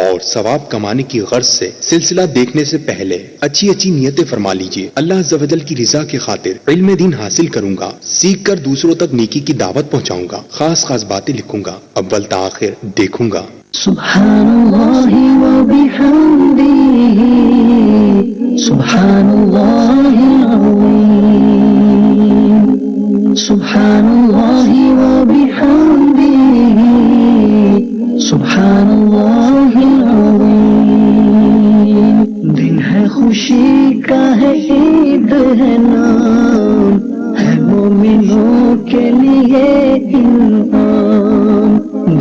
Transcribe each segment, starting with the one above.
اور ثواب کمانے کی غرض سے سلسلہ دیکھنے سے پہلے اچھی اچھی نیتیں فرما لیجئے۔ اللہ عز و جل کی رضا کی خاطر علم دین حاصل کروں گا، سیکھ کر دوسروں تک نیکی کی دعوت پہنچاؤں گا، خاص خاص باتیں لکھوں گا، اول تا آخر دیکھوں گا۔ سبحان اللہ و بحمدہ، سبحان اللہ العظیم، سبحان اللہ و بحمدہ، سبحان اللہ العظیم۔ دن ہے خوشی کا ہے، عید ہے نام، ہے مومنوں کے لیے انعام۔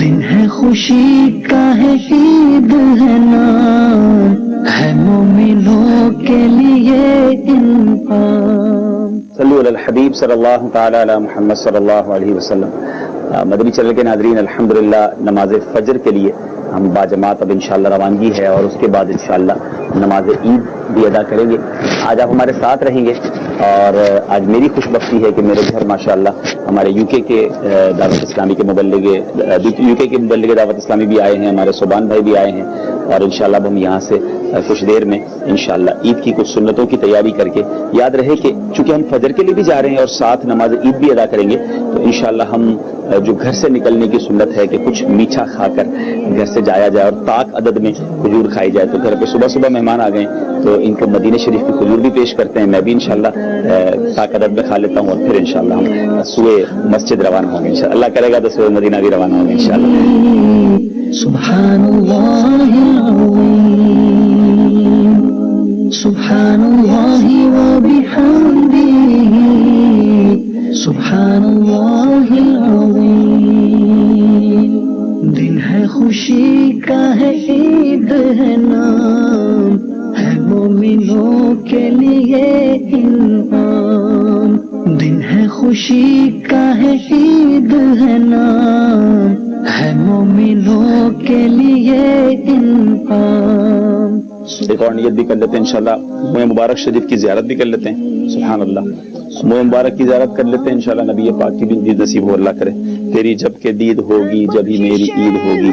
دن ہے خوشی کا ہے، عید ہے نام، ہے مومنوں کے لیے انعام۔ صلو علی الحبیب صلی اللہ تعالی علی محمد صلی اللہ علیہ وسلم۔ مدنی چینل کے ناظرین، الحمدللہ نماز فجر کے لیے ہم باجماعت اب انشاءاللہ روانگی ہے، اور اس کے بعد انشاءاللہ نماز عید بھی ادا کریں گے۔ آج آپ ہمارے ساتھ رہیں گے، اور آج میری خوش بختی ہے کہ میرے گھر ماشاءاللہ ہمارے یو کے دعوت اسلامی کے مبلغ دعوت اسلامی بھی آئے ہیں، ہمارے صوبان بھائی بھی آئے ہیں، اور انشاءاللہ اب ہم یہاں سے کچھ دیر میں انشاءاللہ عید کی کچھ سنتوں کی تیاری کر کے، یاد رہے کہ چونکہ ہم فجر کے لیے بھی جا رہے ہیں اور ساتھ نماز عید بھی ادا کریں گے، تو انشاءاللہ ہم جو گھر سے نکلنے کی سنت ہے کہ کچھ میٹھا کھا کر گھر سے جایا جائے، اور طاق عدد میں کھجور کھائی جائے۔ تو گھر پہ صبح صبح مہمان آ گئے تو ان کو مدینہ شریف کی کھجور بھی پیش کرتے ہیں، میں بھی انشاءاللہ طاق عدد میں کھا لیتا ہوں، اور پھر انشاءاللہ ہم سوئے مسجد روانہ ہوں گے، انشاءاللہ اللہ کرے گا تو سوئے مدینہ بھی روانہ ہوں گے انشاءاللہ۔ سبحان اللہ العظیم، سبحان اللہ و بحمدہ، سبحان اللہ العظیم۔ دن ہے خوشی کا ہے، عید ہے نام، ہے مومنوں کے لیے انعام۔ دن ہے خوشی کا ہے، عید ہے نام، ہے مومنوں کے لیے انعام۔ ایک اور نیت بھی کر لیتے ہیں انشاءاللہ، موئے مبارک شریف کی زیارت بھی کر لیتے ہیں، سبحان اللہ، موئے مبارک کی زیارت کر لیتے ہیں انشاءاللہ، نبی پاک کی بھی دید نصیب ہو، اللہ کرے تیری جب کہ دید ہوگی جبھی میری عید ہوگی،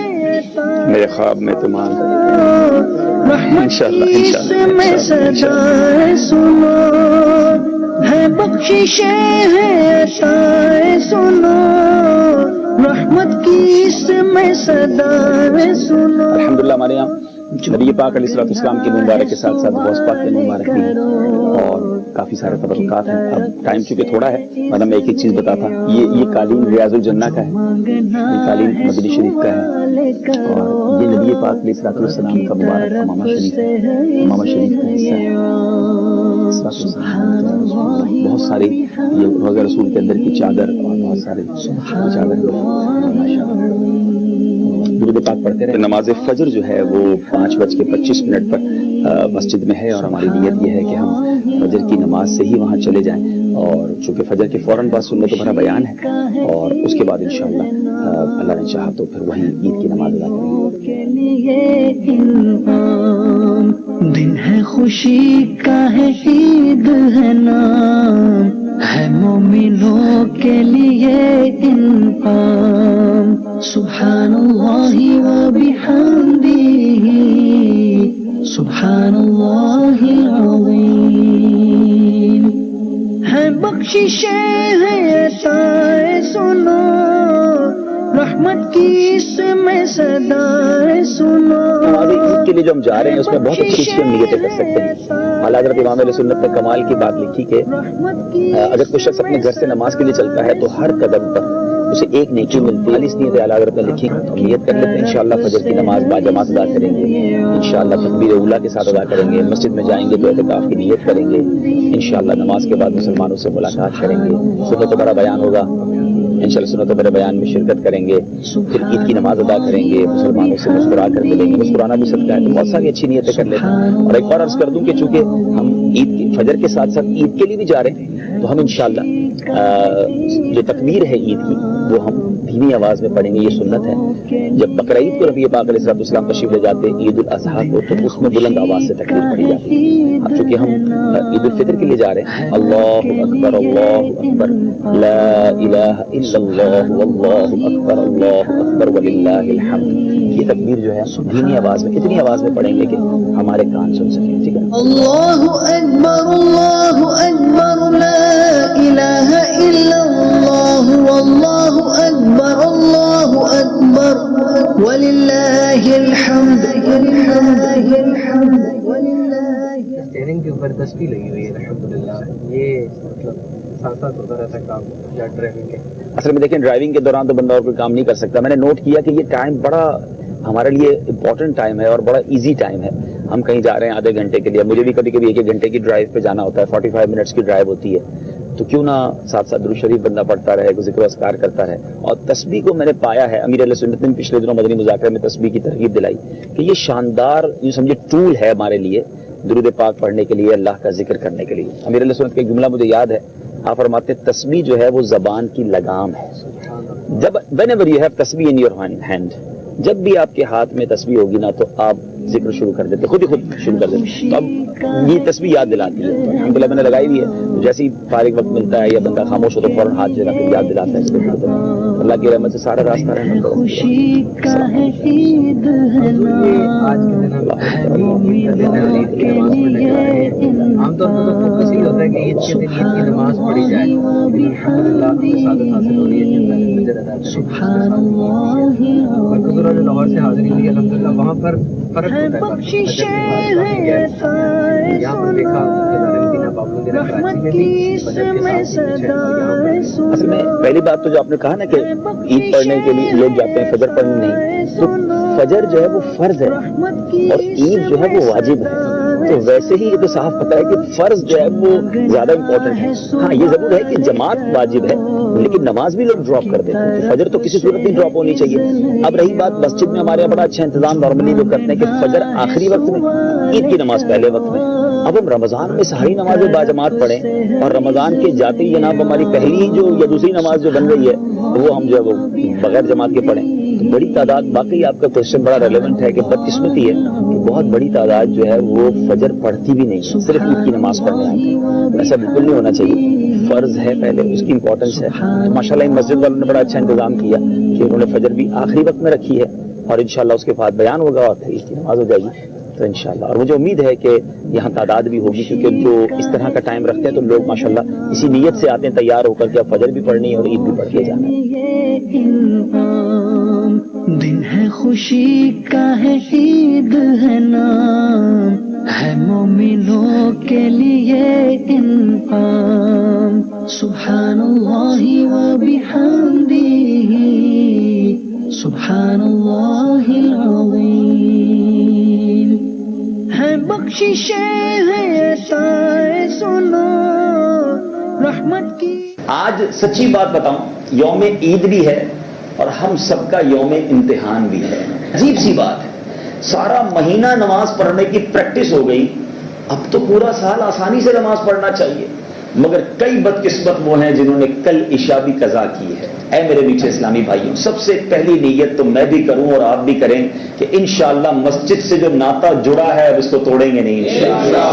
میرے خواب میں تمام انشاءاللہ انشاءاللہ سنو ہے، بخششیں ہیں عطائیں سنو، رحمت کی اس میں صدائیں سنو۔ الحمدللہ ہمارے یہاں نبی پاک علیہ الصلوۃ والسلام کے مبارک کے ساتھ ساتھ غوث پاک کے مبارک بھی ہیں، اور کافی سارے تبرکات ہیں۔ اب ٹائم چونکہ تھوڑا ہے، ورنہ میں ایک چیز بتاتا، یہ قالین ریاض الجنہ کا ہے، یہ قالین مدنی شریف کا ہے، اور یہ نبی پاک علیہ الصلوۃ والسلام کا مبارک امامہ شریف ہے، امامہ شریف کا حصہ ہے۔ بہت ساری یہ روضہ رسول کے اندر کی چادر، اور بہت سارے چادر درود پاک پڑھتے رہے۔ نماز فجر جو ہے وہ 5:25 پر مسجد میں ہے، اور ہماری نیت یہ ہے کہ ہم فجر کی نماز سے ہی وہاں چلے جائیں، اور چونکہ فجر کے فوراً بعد سنت بھرا بیان ہے، اور اس کے بعد انشاءاللہ اللہ نے چاہا تو پھر وہیں عید کی نماز ادا کریں گے۔ دن ہے خوشی کا ہے، عید ہے نام، ہے مومنوں کے لیے انعام۔ سبحان اللہ و بحمدہ، سبحان اللہ العظیم۔ ہے بخششیں ہیں عطائیں سنو، رحمت کی اس میں صدائیں سنو۔ ہماری عید کے لیے جو ہم جا رہے ہیں اس میں بہت اچھی اچھی ہم نیتیں کر سکتے ہیں۔ اعلیٰ حضرت امام علیہ سنت نے کمال کی بات لکھی کہ اگر کوئی شخص اپنے گھر سے نماز کے لیے چلتا ہے تو ہر قدم پر اسے ایک نیکی ملتی ہے۔ اس نیت اعلیٰ حضرت نے لکھی، ہم نیت کر لیتے ہیں انشاءاللہ فجر کی نماز باجماعت ادا کریں گے، انشاءاللہ تکبیر اولیٰ کے ساتھ ادا کریں گے، مسجد میں جائیں گے تو اعتکاف کی نیت کریں گے، انشاءاللہ نماز کے بعد مسلمانوں سے ملاقات کریں گے، سنت بڑا بیان ہوگا، انشاءاللہ سنت بڑے بیان میں شرکت کریں گے، پھر عید کی نماز ادا کریں گے، مسلمانوں سے مسکرا کر ملیں گے، مسکرانا بھی صدقہ ہے۔ تو بہت ساری اچھی نیتیں کر لیتے ہیں۔ اور ایک اور عرض کر دوں کہ چونکہ ہم عید کی فجر کے ساتھ ساتھ عید کے لیے بھی جا رہے ہیں، تو ہم انشاءاللہ جو تکبیر ہے عید کی وہ ہم دھیمی آواز میں پڑھیں گے، یہ سنت ہے. جب بقرعید کو نبی پاک علیہ السلام تشریف لے جاتے عید الاضحیٰ کو تو اس میں بلند آواز سے تکبیر پڑھی جاتی ہے. اب چونکہ ہم عید الفطر کے لیے جا رہے ہیں، اللہ اکبر لا الہ الا اللہ واللہ اکبر وللہ الحمد، یہ تکبیر جو ہے دھیمی آواز میں اتنی آواز میں پڑھیں گے کہ ہمارے کان سن سکیں. ٹھیک ہے. اللہ اکبر لا الہ الا اللہ واللہ اکبر وللہ الحمد. اسٹیئرنگ کے اوپر تسبیح لگی ہوئی ہے الحمدللہ، یہ مطلب ساتھ ساتھ ہوتا رہتا ہے کام یا ڈرائیونگ کے؟ اصل میں دیکھیں ڈرائیونگ کے دوران تو بندہ اور کوئی کام نہیں کر سکتا. میں نے نوٹ کیا کہ یہ ٹائم بڑا ہمارے لیے امپورٹنٹ ٹائم ہے اور بڑا ایزی ٹائم ہے. ہم کہیں جا رہے ہیں آدھے گھنٹے کے لیے، مجھے بھی کبھی کبھی 1 گھنٹے کی ڈرائیو پہ جانا ہوتا ہے، 45 منٹس کی ڈرائیو ہوتی ہے، تو کیوں نہ ساتھ ساتھ درود شریف بندہ پڑھتا رہے، ذکر و اذکار کرتا رہے. اور تسبیح کو میں نے پایا ہے، امیر علیہ سنت نے پچھلے دنوں مدنی مذاکرہ میں تسبیح کی ترغیب دلائی کہ یہ شاندار یوں سمجھے ٹول ہے ہمارے لیے درود پاک پڑھنے کے لیے، اللہ کا ذکر کرنے کے لیے. امیر علیہ سنت کا ایک جملہ مجھے یاد ہے، آپ فرماتے تسبیح جو ہے وہ زبان کی لگام ہے. جب whenever you have تسبیح in your hand، جب بھی آپ کے ہاتھ میں تسبیح ہوگی نا تو آپ ذکر شروع کر دیتے، خود ہی خود شروع کر دیتے. تو اب یہ تسبیح یاد دلاتی ہے. الحمدللہ میں نے لگائی ہوئی ہے، جیسے ہی فارغ وقت ملتا ہے یا بندہ خاموش ہو تو فوراً ہاتھ جلا کے یاد دلاتا ہے. اللہ کی رحمت سے سارا راستہ رہنا کرو. آج کے دن عام طور پر تو فوکس ہی ہوتا ہے کہ عید کے دن عید کی نماز پڑھی جائے. الحمدللہ سعادت حاصل ہو رہی ہے کہ اللہ نے فجر ادا کری. اور حضور نے لاہور سے حاضری لی الحمدللہ، وہاں پر فرق ہوتا ہے. یہاں پر دیکھا اصل میں پہلی بات تو جو آپ نے کہا نا کہ عید پڑھنے کے لیے لوگ جاتے ہیں، فجر پڑھنے نہیں، تو فجر جو ہے وہ فرض ہے اور عید جو ہے وہ واجب ہے. تو ویسے ہی یہ تو صاف پتہ ہے کہ فرض جو ہے وہ زیادہ امپورٹنٹ ہے. ہاں یہ ضرور ہے کہ جماعت واجب ہے لیکن نماز بھی لوگ ڈراپ کر دیتے ہیں، تو فجر تو کسی صورت نہیں ڈراپ ہونی چاہیے. اب رہی بات مسجد میں ہمارے یہاں بڑا اچھا انتظام نارملی لوگ کرتے ہیں کہ فجر آخری وقت میں، عید کی نماز پہلے وقت میں. اب ہم رمضان میں ساری نمازیں باجماعت پڑھیں اور رمضان کے جاتے ہی جناب ہماری پہلی جو یا دوسری نماز جو بن رہی ہے وہ ہم جو ہے وہ بغیر جماعت کے پڑھیں. تو بڑی تعداد، باقی آپ کا کوشچن بڑا ریلیونٹ ہے کہ بدقسمتی ہے کہ بہت بڑی تعداد جو ہے وہ فجر پڑھتی بھی نہیں ہے، صرف عید کی نماز پڑھنے آتی ہے. ایسا بالکل نہیں ہونا چاہیے. فرض ہے پہلے، اس کی امپورٹنس ہے. ماشاء اللہ ان مسجد والوں نے بڑا اچھا انتظام کیا کہ انہوں نے فجر بھی آخری وقت میں رکھی ہے اور انشاءاللہ اس کے بعد بیان ہوگا اور پھر عید کی نماز ہو جائے گی. تو انشاءاللہ، اور مجھے امید ہے کہ یہاں تعداد بھی ہوگی کیونکہ جو اس طرح کا ٹائم رکھتے ہیں تو لوگ ماشاءاللہ اسی نیت سے آتے ہیں تیار ہو کر کے اب فجر بھی پڑھنی ہے اور عید بھی پڑھ کے جانا ہے. دن ہے خوشی کا ہے، عید ہے نام، ہے مومنوں کے لیے انعام. سبحان اللہ و بحمدہ سبحان اللہ العظیم. ہے بخششیں ہے عطائے سنو رحمت کی. آج سچی بات بتاؤں، یوم عید بھی ہے اور ہم سب کا یوم امتحان بھی ہے. عجیب سی بات ہے، سارا مہینہ نماز پڑھنے کی پریکٹس ہو گئی، اب تو پورا سال آسانی سے نماز پڑھنا چاہیے، مگر کئی بدقسمت وہ ہیں جنہوں نے کل عشاء بھی قضا کی ہے. اے میرے میٹھے اسلامی بھائیوں، سب سے پہلی نیت تو میں بھی کروں اور آپ بھی کریں کہ انشاءاللہ مسجد سے جو ناطہ جڑا ہے اب اس کو توڑیں گے نہیں انشاءاللہ.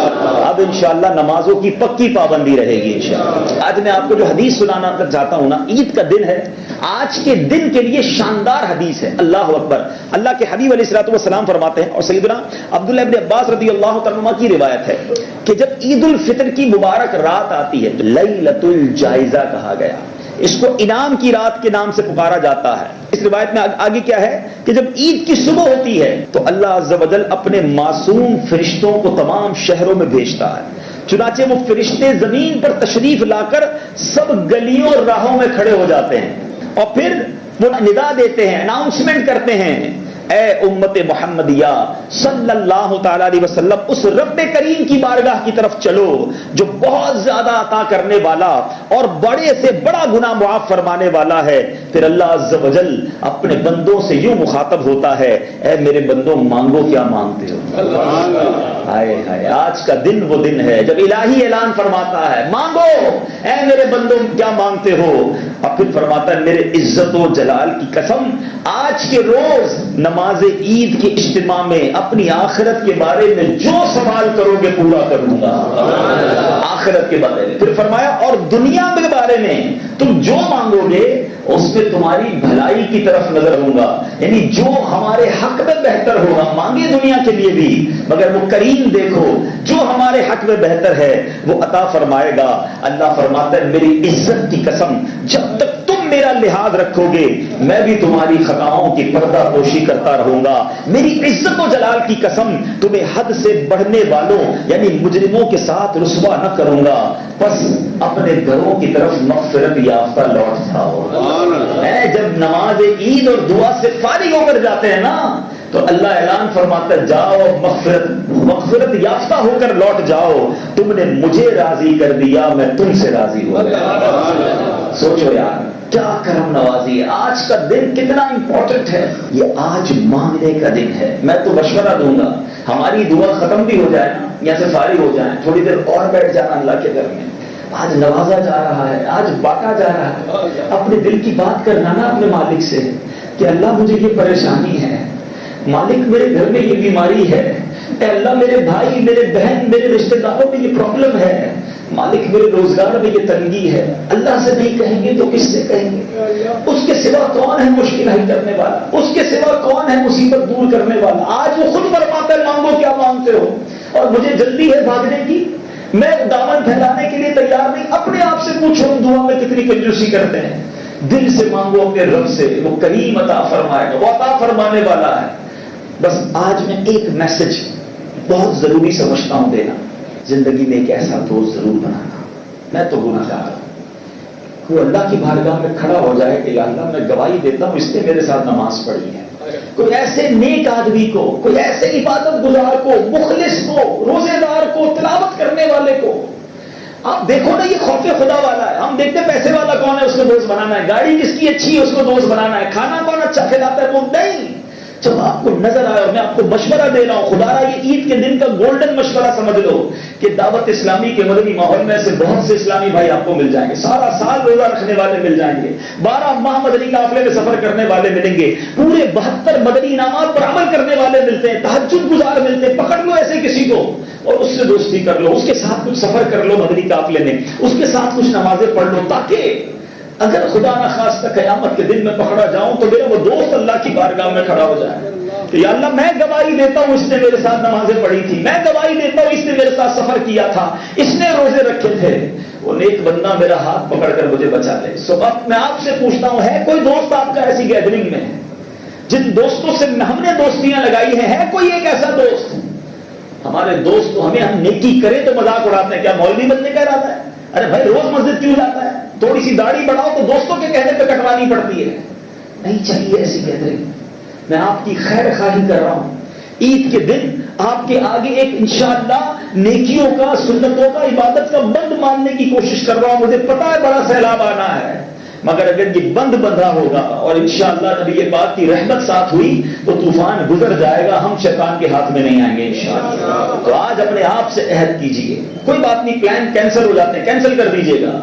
اب انشاءاللہ نمازوں کی پکی پابندی رہے گی انشاءاللہ. آج میں آپ کو جو حدیث سنانا چاہتا ہوں نا، عید کا دن ہے، آج کے دن کے لیے شاندار حدیث ہے. اللہ اکبر. اللہ کے حبیب علیہ الصلوۃ والسلام فرماتے ہیں، اور سیدنا عبداللہ ابن عباس رضی اللہ تعالیٰ عنہ کی روایت ہے کہ جب عید الفطر کی مبارک رات آتی ہے تو لیلۃ الجائزہ کہا گیا. اس کو انعام کی رات کے نام سے پکارا جاتا ہے. اس روایت میں آگے کیا ہے کہ جب عید کی صبح ہوتی ہے تو اللہ عز و جل اپنے معصوم فرشتوں کو تمام شہروں میں بھیجتا ہے. چنانچہ وہ فرشتے زمین پر تشریف لا کر سب گلیوں اور راہوں میں کھڑے ہو جاتے ہیں اور پھر وہ ندا دیتے ہیں، اناؤنسمنٹ کرتے ہیں اے امت محمدیہ صلی اللہ تعالی علیہ وسلم اس رب کریم کی بارگاہ کی طرف چلو جو بہت زیادہ عطا کرنے والا اور بڑے سے بڑا گناہ معاف فرمانے والا ہے. پھر اللہ عز و جل اپنے بندوں سے یوں مخاطب ہوتا ہے, اے میرے بندوں مانگو کیا مانگتے ہو. ہائے ہائے, آج کا دن وہ دن ہے جب الہی اعلان فرماتا ہے مانگو اے میرے بندوں کیا مانگتے ہو. اور پھر فرماتا ہے میرے عزت و جلال کی قسم آج کے روز نماز عید کے اجتماع میں اپنی آخرت کے بارے میں جو سوال کرو گے پورا کروں گا. آخرت کے بارے میں. پھر فرمایا اور دنیا کے بارے میں تم جو مانگو گے اس میں تمہاری بھلائی کی طرف نظر ہوں گا, یعنی جو ہمارے حق میں بہتر ہوگا. مانگے دنیا کے لیے بھی مگر وہ کریم دیکھو جو ہمارے حق میں بہتر ہے وہ عطا فرمائے گا. اللہ فرماتا ہے میری عزت کی قسم جب تک تم میرا لحاظ رکھو گے میں بھی تمہاری خطاؤں کی پردہ پوشی کرتا رہوں گا. میری عزت و جلال کی قسم تمہیں حد سے بڑھنے والوں یعنی مجرموں کے ساتھ رسوا نہ کروں گا. بس اپنے گھروں کی طرف مغفرت یافتہ لوٹ جاؤ. جب نماز عید اور دعا سے فارغ ہو کر جاتے ہیں نا تو اللہ اعلان فرماتا ہے جاؤ مغفرت یافتہ ہو کر لوٹ جاؤ. تم نے مجھے راضی کر دیا میں تم سے راضی ہو گیا. سوچو یار کیا کرم نوازی ہے. آج کا دن کتنا امپورٹنٹ ہے. یہ آج مانگنے کا دن ہے. میں تو مشورہ دوں گا ہماری دعا ختم بھی ہو جائے نا یا سے فارغ ہو جائیں تھوڑی دیر اور بیٹھ جانا اللہ کے گھر میں. آج نوازا جا رہا ہے, آج بانٹا جا رہا ہے. اپنے دل کی بات کرنا نا اپنے مالک سے کہ اللہ مجھے یہ پریشانی ہے, مالک میرے گھر میں یہ بیماری ہے, اے اللہ میرے بھائی میرے بہن میرے رشتہ داروں میں یہ پرابلم ہے, مالک میرے روزگار میں یہ تنگی ہے. اللہ سے نہیں کہیں گے تو کس سے کہیں گے؟ اس کے سوا کون ہے مشکل حل کرنے والا, اس کے سوا کون ہے مصیبت دور کرنے والا. آج وہ خود فرماتا ہے مانگو کیا مانگتے ہو, اور مجھے جلدی ہے بھاگنے کی, میں دامن پھیلانے کے لیے تیار نہیں. اپنے آپ سے پوچھو دعا میں کتنی کنجوسی کرتے ہیں. دل سے مانگو اپنے رب سے, وہ کریم عطا فرمائے گا, وہ عطا فرمانے والا ہے. بس آج میں ایک میسج بہت ضروری سمجھتا ہوں دینا, زندگی میں ایک ایسا دوست ضرور بنانا. میں تو گناہ گار ہوں, کوئی اللہ کی بارگاہ میں کھڑا ہو جائے کہ یا اللہ میں گواہی دیتا ہوں اس نے میرے ساتھ نماز پڑھی ہے. کوئی ایسے نیک آدمی کو, کوئی ایسے عبادت گزار کو, مخلص کو, روزے دار کو, تلاوت کرنے والے کو. آپ دیکھو نا یہ خوف خدا والا ہے. ہم دیکھتے ہیں پیسے والا کون ہے اس کو دوست بنانا ہے, گاڑی کس کی اچھی ہے اس کو دوست بنانا ہے, کھانا کون اچھا کھلاتا ہے وہ نہیں. جب آپ کو نظر آئے, اور میں آپ کو مشورہ دے رہا ہوں, خدا را یہ عید کے دن کا گولڈن مشورہ سمجھ لو کہ دعوت اسلامی کے مدنی ماحول میں سے بہت سے اسلامی بھائی آپ کو مل جائیں گے. سارا سال روزہ رکھنے والے مل جائیں گے, 12 ماہ مدنی قافلے میں سفر کرنے والے ملیں گے, پورے 72 مدنی انعامات پر عمل کرنے والے ملتے ہیں, تہجد گزار ملتے ہیں. پکڑ لو ایسے کسی کو اور اس سے دوستی کر لو, اس کے ساتھ کچھ سفر کر لو مدنی قافلے میں, اس کے ساتھ کچھ نمازیں پڑھ لو, تاکہ اگر خدا نہ خواستہ قیامت کے دن میں پکڑا جاؤں تو میرا وہ دوست اللہ کی بارگاہ میں کھڑا ہو جائے کہ یا اللہ میں گواہی دیتا ہوں اس نے میرے ساتھ نمازیں پڑھی تھی, میں گواہی دیتا ہوں اس نے میرے ساتھ سفر کیا تھا, اس نے روزے رکھے تھے. وہ نیک بندہ میرا ہاتھ پکڑ کر مجھے بچا لے. سو اب میں آپ سے پوچھتا ہوں, ہے کوئی دوست آپ کا ایسی گیدرنگ میں جن دوستوں سے ہم نے دوستیاں لگائی ہیں, ہے کوئی ایک ایسا دوست؟ ہمارے دوست تو ہمیں ہم نیکی کریں تو مذاق اڑاتے ہیں, کیا مولوی بننے کا ارادہ ہے؟ ارے بھائی روز مسجد کیوں جاتا ہے, تھوڑی سی داڑھی بڑھاؤ تو دوستوں کے کہنے پہ کٹوانی پڑتی ہے. نہیں چاہیے ایسی گیدرنگ. میں آپ کی خیر خواہی کر رہا ہوں, عید کے دن آپ کے آگے ایک انشاءاللہ نیکیوں کا, سنتوں کا, عبادت کا بند ماننے کی کوشش کر رہا ہوں. مجھے پتا ہے بڑا سیلاب آنا ہے, مگر اگر یہ بند بندھا ہوگا اور انشاءاللہ جب یہ بات کی رحمت ساتھ ہوئی تو طوفان گزر جائے گا, ہم شیطان کے ہاتھ میں نہیں آئیں گے انشاءاللہ. تو آج اپنے آپ سے عہد کیجیے, کوئی بات نہیں پلان کینسل ہو جاتے ہیں, کینسل کر دیجیے گا,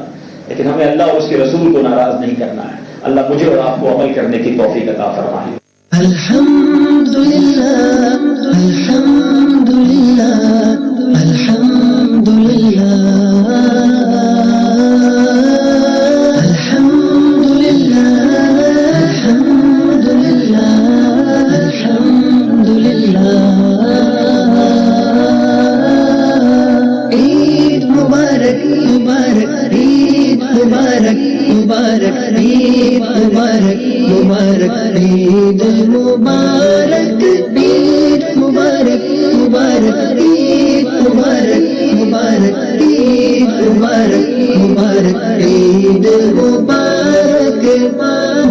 لیکن ہمیں اللہ اور اس کے رسول کو ناراض نہیں کرنا ہے. اللہ مجھے اور آپ کو عمل کرنے کی توفیق عطا فرمائے. الحمدللہ الحمدللہ الحمدللہ الحمدللہ الحمدللہ الحمدللہ. عید مبارک مبارک عید مبارک مبارک عید مبارک مبارک عید مبارک عید مبارک مبارک عید مبارک مبارک عید مبارک مبارک عید مبارک.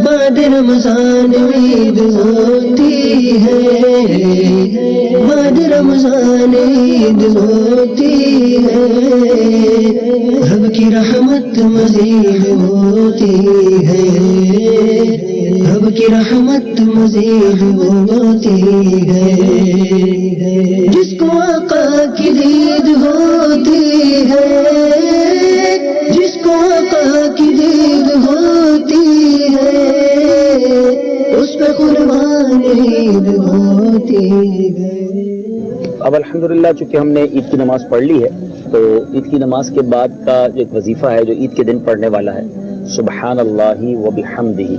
بعد رمضان عید ہوتی ہے، بعد رمضان عید ہوتی ہے، رب کی رحمت مزید ہوتی ہے، رب کی رحمت مزید ہوتی ہے، جس کو آقا کی دید ہوتی ہے، جس کو آقا کی دید ہوتی ہے، اس پہ قربان عید ہوتی ہے۔ اب الحمدللہ چونکہ ہم نے عید کی نماز پڑھ لی ہے، تو عید کی نماز کے بعد کا جو ایک وظیفہ ہے جو عید کے دن پڑھنے والا ہے، سبحان اللہ و بحمدہ،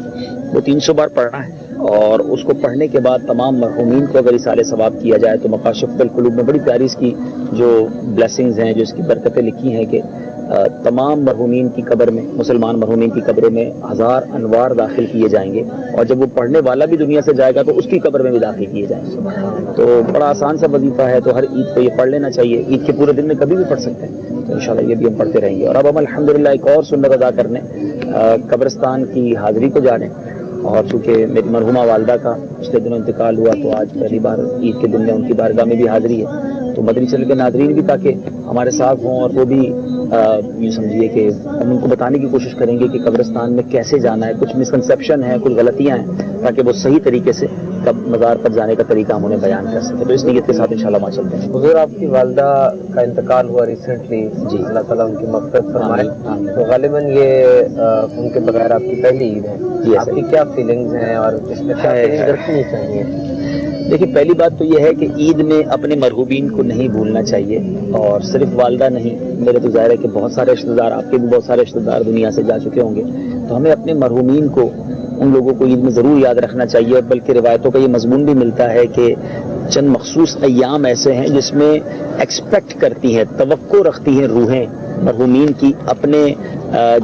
وہ 300 بار پڑھنا ہے، اور اس کو پڑھنے کے بعد تمام مرحومین کو اگر اصالہ ثواب کیا جائے تو مکاشف القلوب میں بڑی پیاری اس کی جو بلیسنگز ہیں، جو اس کی برکتیں لکھی ہیں کہ تمام مرحومین کی قبر میں، مسلمان مرحومین کی قبروں میں 1000 انوار داخل کیے جائیں گے، اور جب وہ پڑھنے والا بھی دنیا سے جائے گا تو اس کی قبر میں بھی داخل کیے جائیں گے۔ تو بڑا آسان سا وظیفہ ہے، تو ہر عید کو یہ پڑھ لینا چاہیے، عید کے پورے دن میں کبھی بھی پڑھ سکتے ہیں، تو انشاءاللہ یہ بھی ہم پڑھتے رہیں گے۔ اور اب ہم الحمدللہ ایک اور سنت ادا کرنے قبرستان کی حاضری کو جا رہے ہیں، اور چونکہ میری مرحومہ والدہ کا پچھلے دنوں انتقال ہوا تو آج پہلی بار عید کے دن میں ان کی بارگاہ میں بھی حاضری ہے، تو مدنی چینل کے ناظرین بھی تاکہ ہمارے ساتھ ہوں، اور وہ بھی یہ سمجھیے کہ ہم ان کو بتانے کی کوشش کریں گے کہ قبرستان میں کیسے جانا ہے، کچھ مسکنسیپشن ہیں، کچھ غلطیاں ہیں، تاکہ وہ صحیح طریقے سے مزار پر جانے کا طریقہ ہم انہیں بیان کر سکیں۔ تو اس نیت کے ساتھ انشاءاللہ وہاں چلتے ہیں۔ حضور آپ کی والدہ کا انتقال ہوا ریسنٹلی، جی، اللہ تعالیٰ ان کی مغفرت فرمائے، آمین۔ تو غالباً یہ ان کے بغیر آپ کی پہلی عید ہے، جی، آپ کی کیا فیلنگز ہیں اور اس میں کیا فیلنگز رکھنی چاہیے؟ دیکھیے، پہلی بات تو یہ ہے کہ عید میں اپنے مرحومین کو نہیں بھولنا چاہیے، اور صرف والدہ نہیں، میرے تو ظاہر ہے کہ بہت سارے رشتہ دار، آپ کے بھی بہت سارے رشتہ دار دنیا سے جا چکے ہوں گے، تو ہمیں اپنے مرحومین کو، ان لوگوں کو عید میں ضرور یاد رکھنا چاہیے، اور بلکہ روایتوں کا یہ مضمون بھی ملتا ہے کہ چند مخصوص ایام ایسے ہیں جس میں ایکسپیکٹ کرتی ہیں، توقع رکھتی ہیں روحیں مرحومین کی اپنے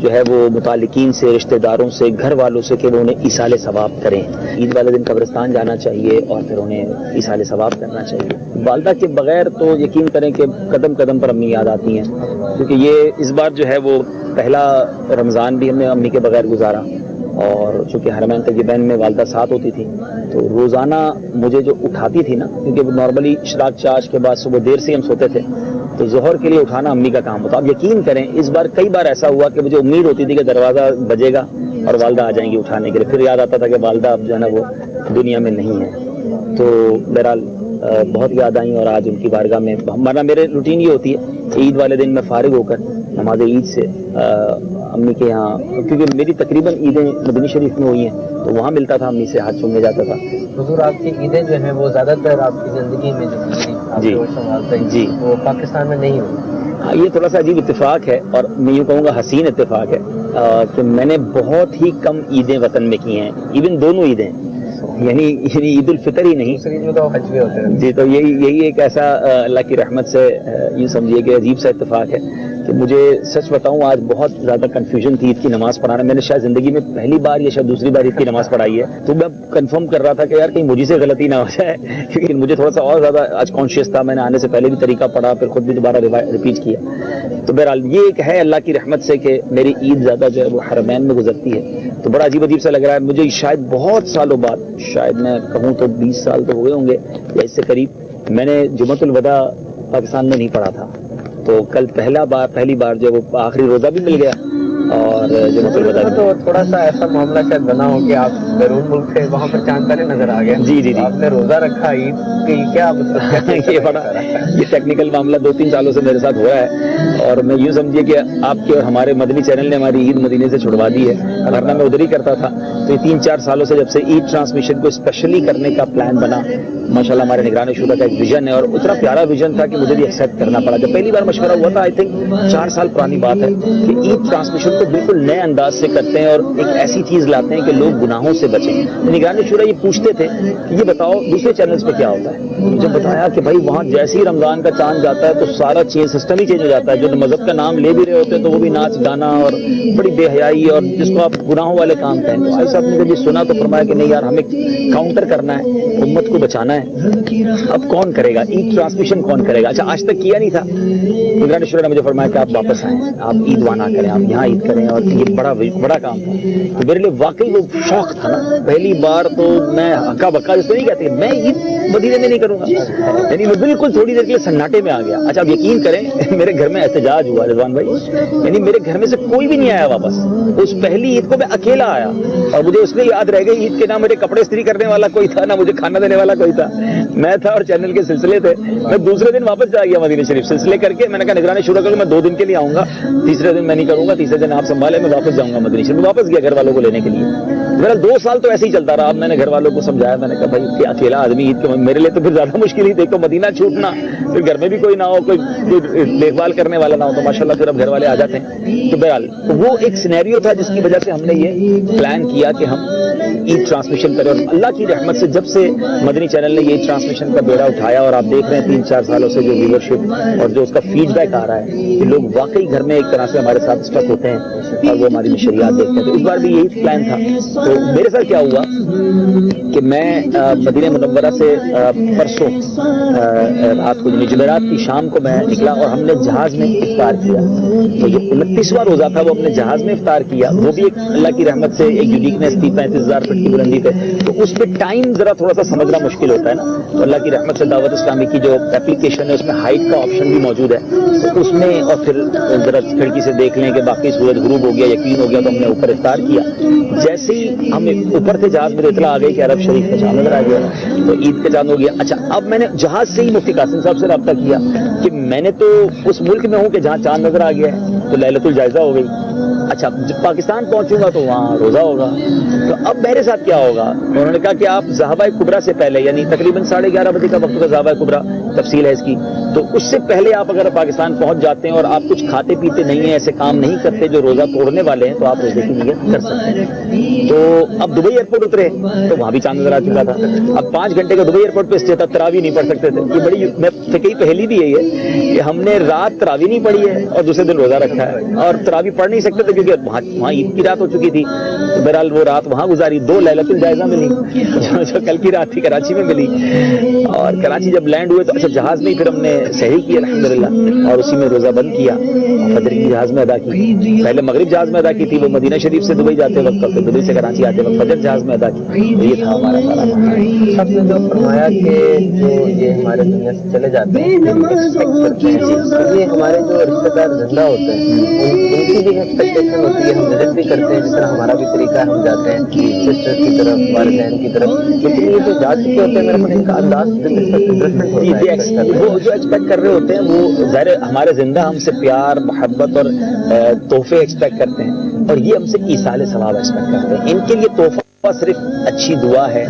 جو ہے وہ متعلقین سے، رشتہ داروں سے، گھر والوں سے، کہ وہ انہیں ایصال ثواب کریں۔ عید والے دن قبرستان جانا چاہیے اور پھر انہیں ایصال ثواب کرنا چاہیے۔ والدہ کے بغیر تو یقین کریں کہ قدم قدم پر امی یاد آتی ہیں، کیونکہ یہ اس بار جو ہے وہ پہلا رمضان بھی ہم نے امی کے بغیر گزارا، اور چونکہ حرمین طیبین میں والدہ ساتھ ہوتی تھی تو روزانہ مجھے جو اٹھاتی تھی نا، کیونکہ نارملی اشراق چاش کے بعد صبح دیر سے ہم سوتے تھے، تو ظہر کے لیے اٹھانا امی کا کام ہوتا۔ اب یقین کریں اس بار کئی بار ایسا ہوا کہ مجھے امید ہوتی تھی کہ دروازہ بجے گا اور والدہ آ جائیں گی اٹھانے کے لیے، پھر یاد آتا تھا کہ والدہ اب جو ہے نا وہ دنیا میں نہیں ہے، تو بہرحال بہت یاد آئیں، اور آج ان کی بارگاہ میں ہمارا میرے روٹین یہ ہوتی ہے عید والے دن میں فارغ ہو کر نماز عید سے امی کے یہاں، کیونکہ میری تقریباً عیدیں مدنی شریف میں ہوئی ہیں تو وہاں ملتا تھا، امی سے ہاتھ چومنے جاتا تھا۔ حضور آپ کی عیدیں جو ہیں وہ زیادہ تر آپ کی زندگی میں جو گزری، آپ جی، جو سنبھالتے ہیں، جی، وہ پاکستان میں نہیں ہوئی۔ ہاں، یہ تھوڑا سا عجیب اتفاق ہے، اور میں یوں کہوں گا حسین اتفاق ہے کہ میں نے بہت ہی کم عیدیں وطن میں کی ہیں، ایون دونوں عیدیں، یعنی عید الفطر ہی نہیں، دوسری عید میں تو حج بھی ہوتے ہیں۔ جی، تو یہی ایک ایسا اللہ کی رحمت سے یوں سمجھیے کہ عجیب سا اتفاق ہے کہ مجھے سچ بتاؤں آج بہت زیادہ کنفیوژن تھی عید کی نماز پڑھانا، میں نے شاید زندگی میں پہلی بار یا شاید دوسری بار عید کی نماز پڑھائی ہے، تو میں کنفرم کر رہا تھا کہ یار کہیں مجھے سے غلطی نہ ہو جائے، کیونکہ مجھے تھوڑا سا اور زیادہ آج کانشیس تھا، میں نے آنے سے پہلے بھی طریقہ پڑھا، پھر خود بھی دوبارہ ریپیٹ کیا، تو بہرحال یہ ایک ہے اللہ کی رحمت سے کہ میری عید زیادہ جو ہے وہ حرمین میں گزرتی ہے، تو بڑا عجیب عجیب سا لگ رہا ہے مجھے، شاید بہت سالوں بعد، شاید میں کہوں تو 20 سال تو ہوئے ہوں گے یا اس سے قریب، میں نے جمعۃ الوداع پاکستان میں نہیں پڑھا تھا، تو کل پہلی بار جو وہ آخری روزہ بھی مل گیا، اور جمعۃ الوداع تو تھوڑا سا ایسا معاملہ شاید بنا ہو کہ آپ بیرون ملک تھے، وہاں پر چاند تارے نظر آ گئے، جی جی جی، آپ نے روزہ رکھا عید کی، کیا مطلب یہ بڑا یہ ٹیکنیکل معاملہ 2-3 سالوں سے میرے ساتھ ہو رہا ہے، اور میں یوں سمجھیے کہ آپ کے اور ہمارے مدنی چینل نے ہماری عید مدینے سے چھڑوا دی ہے، ورنہ میں ادھر ہی کرتا تھا، تو یہ 3-4 سالوں سے جب سے عید ٹرانسمیشن کو اسپیشلی کرنے کا پلان بنا، ماشاءاللہ ہمارے نگران شورا کا ایک ویژن ہے، اور اتنا پیارا ویژن تھا کہ مجھے بھی ایکسیپٹ کرنا پڑا۔ جب پہلی بار مشورہ ہوا تھا، آئی تھنک 4 سال پرانی بات ہے، کہ عید ٹرانسمیشن کو بالکل نئے انداز سے کرتے ہیں اور ایک ایسی چیز لاتے ہیں کہ لوگ گناہوں سے بچیں۔ نگران شورا یہ پوچھتے تھے کہ یہ بتاؤ دوسرے چینلز پہ کیا ہوتا ہے، جب بتایا کہ بھائی وہاں جیسے ہی رمضان کا چاند جاتا ہے تو سارا سسٹم ہی چینج ہو جاتا ہے، جو مذہب کا نام لے بھی رہے ہوتے ہیں تو وہ بھی ناچ گانا اور بڑی بے حیائی، اور جس کو آپ گناہوں والے کام کہیں، تو آئی صاحب نے جب یہ سنا تو فرمایا کہ نہیں یار ہمیں کاؤنٹر کرنا ہے, امت کو بچانا ہے, اب کون کرے گا عید ٹرانسمیشن, کون کرے گا؟ اچھا آج تک کیا نہیں تھا. نگران شورا نے مجھے فرمایا کہ آپ واپس آئیں, آپ عید وانا کریں, آپ یہاں عید کریں, اور یہ بڑا کام تھا. تو میرے لیے واقعی وہ شوق تھا نا, پہلی بار تو میں ہکا بکا جس کو نہیں کہتے, میں عید مدینے میں نہیں کروں گا, یعنی میں بالکل تھوڑی دیر کے لیے سناٹے میں آ گیا. اچھا اب یقین کریں میرے گھر میں احتجاج ہوا رضوان بھائی, یعنی میرے گھر میں سے کوئی بھی نہیں آیا واپس. اس پہلی عید کو میں اکیلا آیا, اور مجھے اس لیے یاد رہ گئی عید کے نام میرے کپڑے استری کرنے والا کوئی تھا, نہ مجھے کھانا دینے والا کوئی تھا, میں تھا اور چینل کے سلسلے تھے. میں دوسرے دن واپس جا گیا مدینہ شریف سلسلے کر کے. میں نے کہا نگرانی شروع کر میں 2 دن کے لیے آؤں گا, تیسرے دن میں نہیں کروں گا, تیسرے دن آپ سنبھالے, میں واپس جاؤں گا مدینہ شریف. میں واپس گیا گھر والوں کو لینے کے لیے. میرا 2 سال تو ایسے ہی چلتا رہا. اب میں نے گھر والوں کو سمجھایا, میں نے کہا بھائی کہ اکیلا آدمی عید کے, میرے لیے تو پھر زیادہ مشکل ہی, دیکھو مدینہ چھوٹنا, پھر گھر میں بھی کوئی نہ ہو, کوئی دیکھ بھال کرنے والا نہ ہو, تو ماشاءاللہ پھر اب گھر والے آ جاتے ہیں. تو بہرحال وہ ایک سینیریو تھا جس کی وجہ سے ہم نے یہ پلان کیا کہ ہم عید ٹرانسمیشن کریں. اور اللہ کی رحمت سے جب سے مدنی چینل نے یہ ٹرانسمیشن کا بیڑا اٹھایا, اور آپ دیکھ رہے ہیں 3-4 سالوں سے جو ویورشپ اور جو اس کا فیڈ بیک آ رہا ہے کہ لوگ واقعی گھر میں ایک طرح سے ہمارے ساتھ اسٹک ہوتے ہیں اور وہ ہماری نشریات دیکھتے ہیں. تو اس بار بھی یہی پلان تھا. تو میرے ساتھ کیا ہوا کہ میں مدینہ منورہ سے پرسوں رات کو جمعرات کی شام کو میں نکلا, اور ہم نے جہاز میں افطار کیا. تو یہ 29واں روزہ تھا, وہ ہم نے جہاز میں افطار کیا. وہ بھی ایک اللہ کی رحمت سے ایک یونیکنیس تھی, 35,000 فٹ کی بلندی پہ. تو اس پہ ٹائم ذرا تھوڑا سا سمجھنا مشکل ہوتا ہے نا. تو اللہ کی رحمت سے دعوت اسلامی کی جو اپلیکیشن ہے اس میں ہائٹ کا آپشن بھی موجود ہے. تو اس میں اور پھر ذرا کھڑکی سے دیکھ لیں کہ باقی سورج غروب ہو گیا, یقین ہو گیا, تو ہم نے اوپر افطار کیا. جیسے ہی ہم اوپر تھے جہاز میں اطلاع آ گئی کہ عرب شریف کا چاند نظر آ گیا, تو عید کا چاند ہو گیا. اچھا اب میں نے جہاز سے ہی مفتی قاسم صاحب سے رابطہ کیا کہ میں نے تو اس ملک میں ہوں کہ جہاں چاند نظر آ گیا ہے, تو لیلۃ الجائزہ ہو گئی. اچھا جب پاکستان پہنچوں گا تو وہاں روزہ ہوگا. تو اب میرے ساتھ کیا ہوگا؟ انہوں نے کہا کہ آپ زہابہ کبریٰ سے پہلے, یعنی تقریباً 11:30 بجے کا وقت ہوگا زہابہ کبریٰ, تفصیل ہے اس کی, تو اس سے پہلے آپ اگر پاکستان پہنچ جاتے ہیں اور آپ کچھ کھاتے پیتے نہیں ہیں, ایسے کام نہیں کرتے جو روزہ توڑنے والے ہیں, تو آپ روزے کی نیت کر سکتے ہیں. تو اب دبئی ایئرپورٹ اترے تو وہاں بھی چاند نظر آ چکا تھا. اب 5 گھنٹے کا دبئی ایئرپورٹ پہ اسٹے تھا, تراویح نہیں پڑھ سکتے تھے. یہ بڑی فقہی پہلی بھی یہی ہے کہ ہم نے رات تراویح نہیں پڑھی ہے اور دوسرے دن روزہ رکھا ہے, اور تراویح پڑھ نہیں سکتے تھے کیونکہ وہاں عید کی رات ہو چکی تھی. تو بہرحال وہ رات وہاں گزاری. 2 لیلۃ الجائزہ ملی جو کل کی رات تھی کراچی میں ملی, اور کراچی جب لینڈ ہوئے تو اچھا جہاز میں پھر ہم نے سحری کی الحمدللہ, اور اسی میں روزہ بند کیا. فجر کی جہاز میں ادا کی, پہلے مغرب جہاز میں ادا کی تھی, وہ مدینہ شریف سے دبئی جاتے وقت, پھر دبئی سے کراچی آتے وقت فجر جہاز میں ادا کی. یہ تھا ہمارا سارا. آپ نے جو فرمایا کہ جو یہ ہمارے دنیا سے چلے جاتے ہیں, یہ ہمارے جو رشتے دار زندہ ہوتے ہیں ان کی بھی ایکسپیکٹیشن ہوتی ہے, ہم وزٹ بھی کرتے ہیں, جس طرح ہمارا بھی طریقہ ہے, ہم جاتے ہیں سسٹر کی طرف, والدین کی طرف, لیکن یہ جو جا چکے ہوتے ہیں میرے کو ان کا انداز وہ جو ایکسپیکٹ کر رہے ہوتے ہیں وہ ظاہر ہمارے زندہ ہم سے پیار محبت اور تحفے ایکسپیکٹ کرتے ہیں, اور یہ ہم سے ایصال ثواب ایکسپیکٹ کرتے ہیں. ان کے لیے تحفہ صرف اچھی دعا ہے,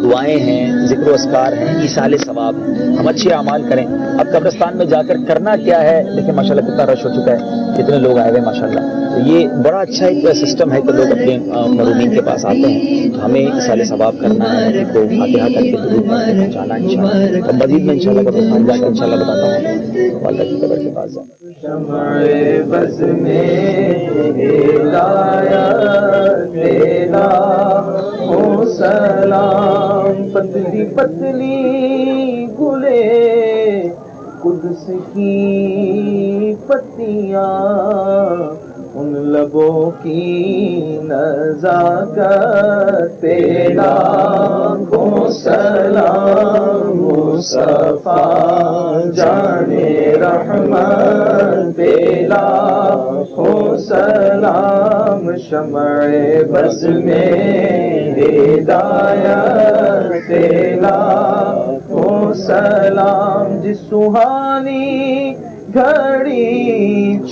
دعائیں ہیں, ذکر و اذکار ہیں, ایصال ثواب, ہم اچھے اعمال کریں. اب قبرستان میں جا کر کرنا کیا ہے, دیکھیں ماشاءاللہ کتنا رش ہو چکا ہے, کتنے لوگ آئے ہوئے ماشاءاللہ. تو یہ بڑا اچھا ایک سسٹم ہے کہ لوگ اپنے مرحومین کے پاس آتے ہیں, تو ہمیں ایصال ثواب کرنا ہے, ان کو فاتحہ کر کے درود پڑھ کے پہنچانا ہے انشاءاللہ. تو مزید میں انشاءاللہ قبرستان جا کر انشاءاللہ بتاتا ہوں والدہ کی قبر کے پاس جانا. شمع بز میں ہدایت تیرا ہو سلام, پتلی پتلی گلے قدس کی پتیاں, ان لبوں کی نزاکت تیرا ہو سلام, مصطفیٰ جانے رحمت تیرا ہو سلام, شمع بز میں ہدایت تیرا ہو سلام, جس سہانی گھڑی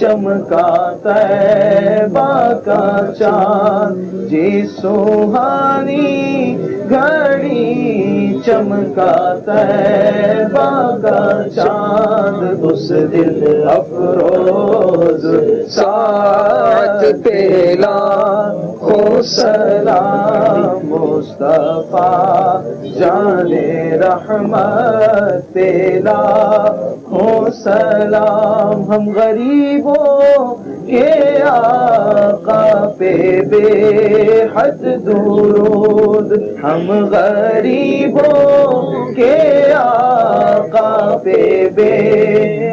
چمکا طیبہ کا چاند, جس سہانی گھڑی چمکا طیبہ کا چاند, اس دل افروز ساعت تیرا ہو سلام, مصطفیٰ جانے رحمت تیرا ہو سلام. ہم غریبوں کہ آقا پہ بے حد درود، ہم غریبوں کے آقا پہ بے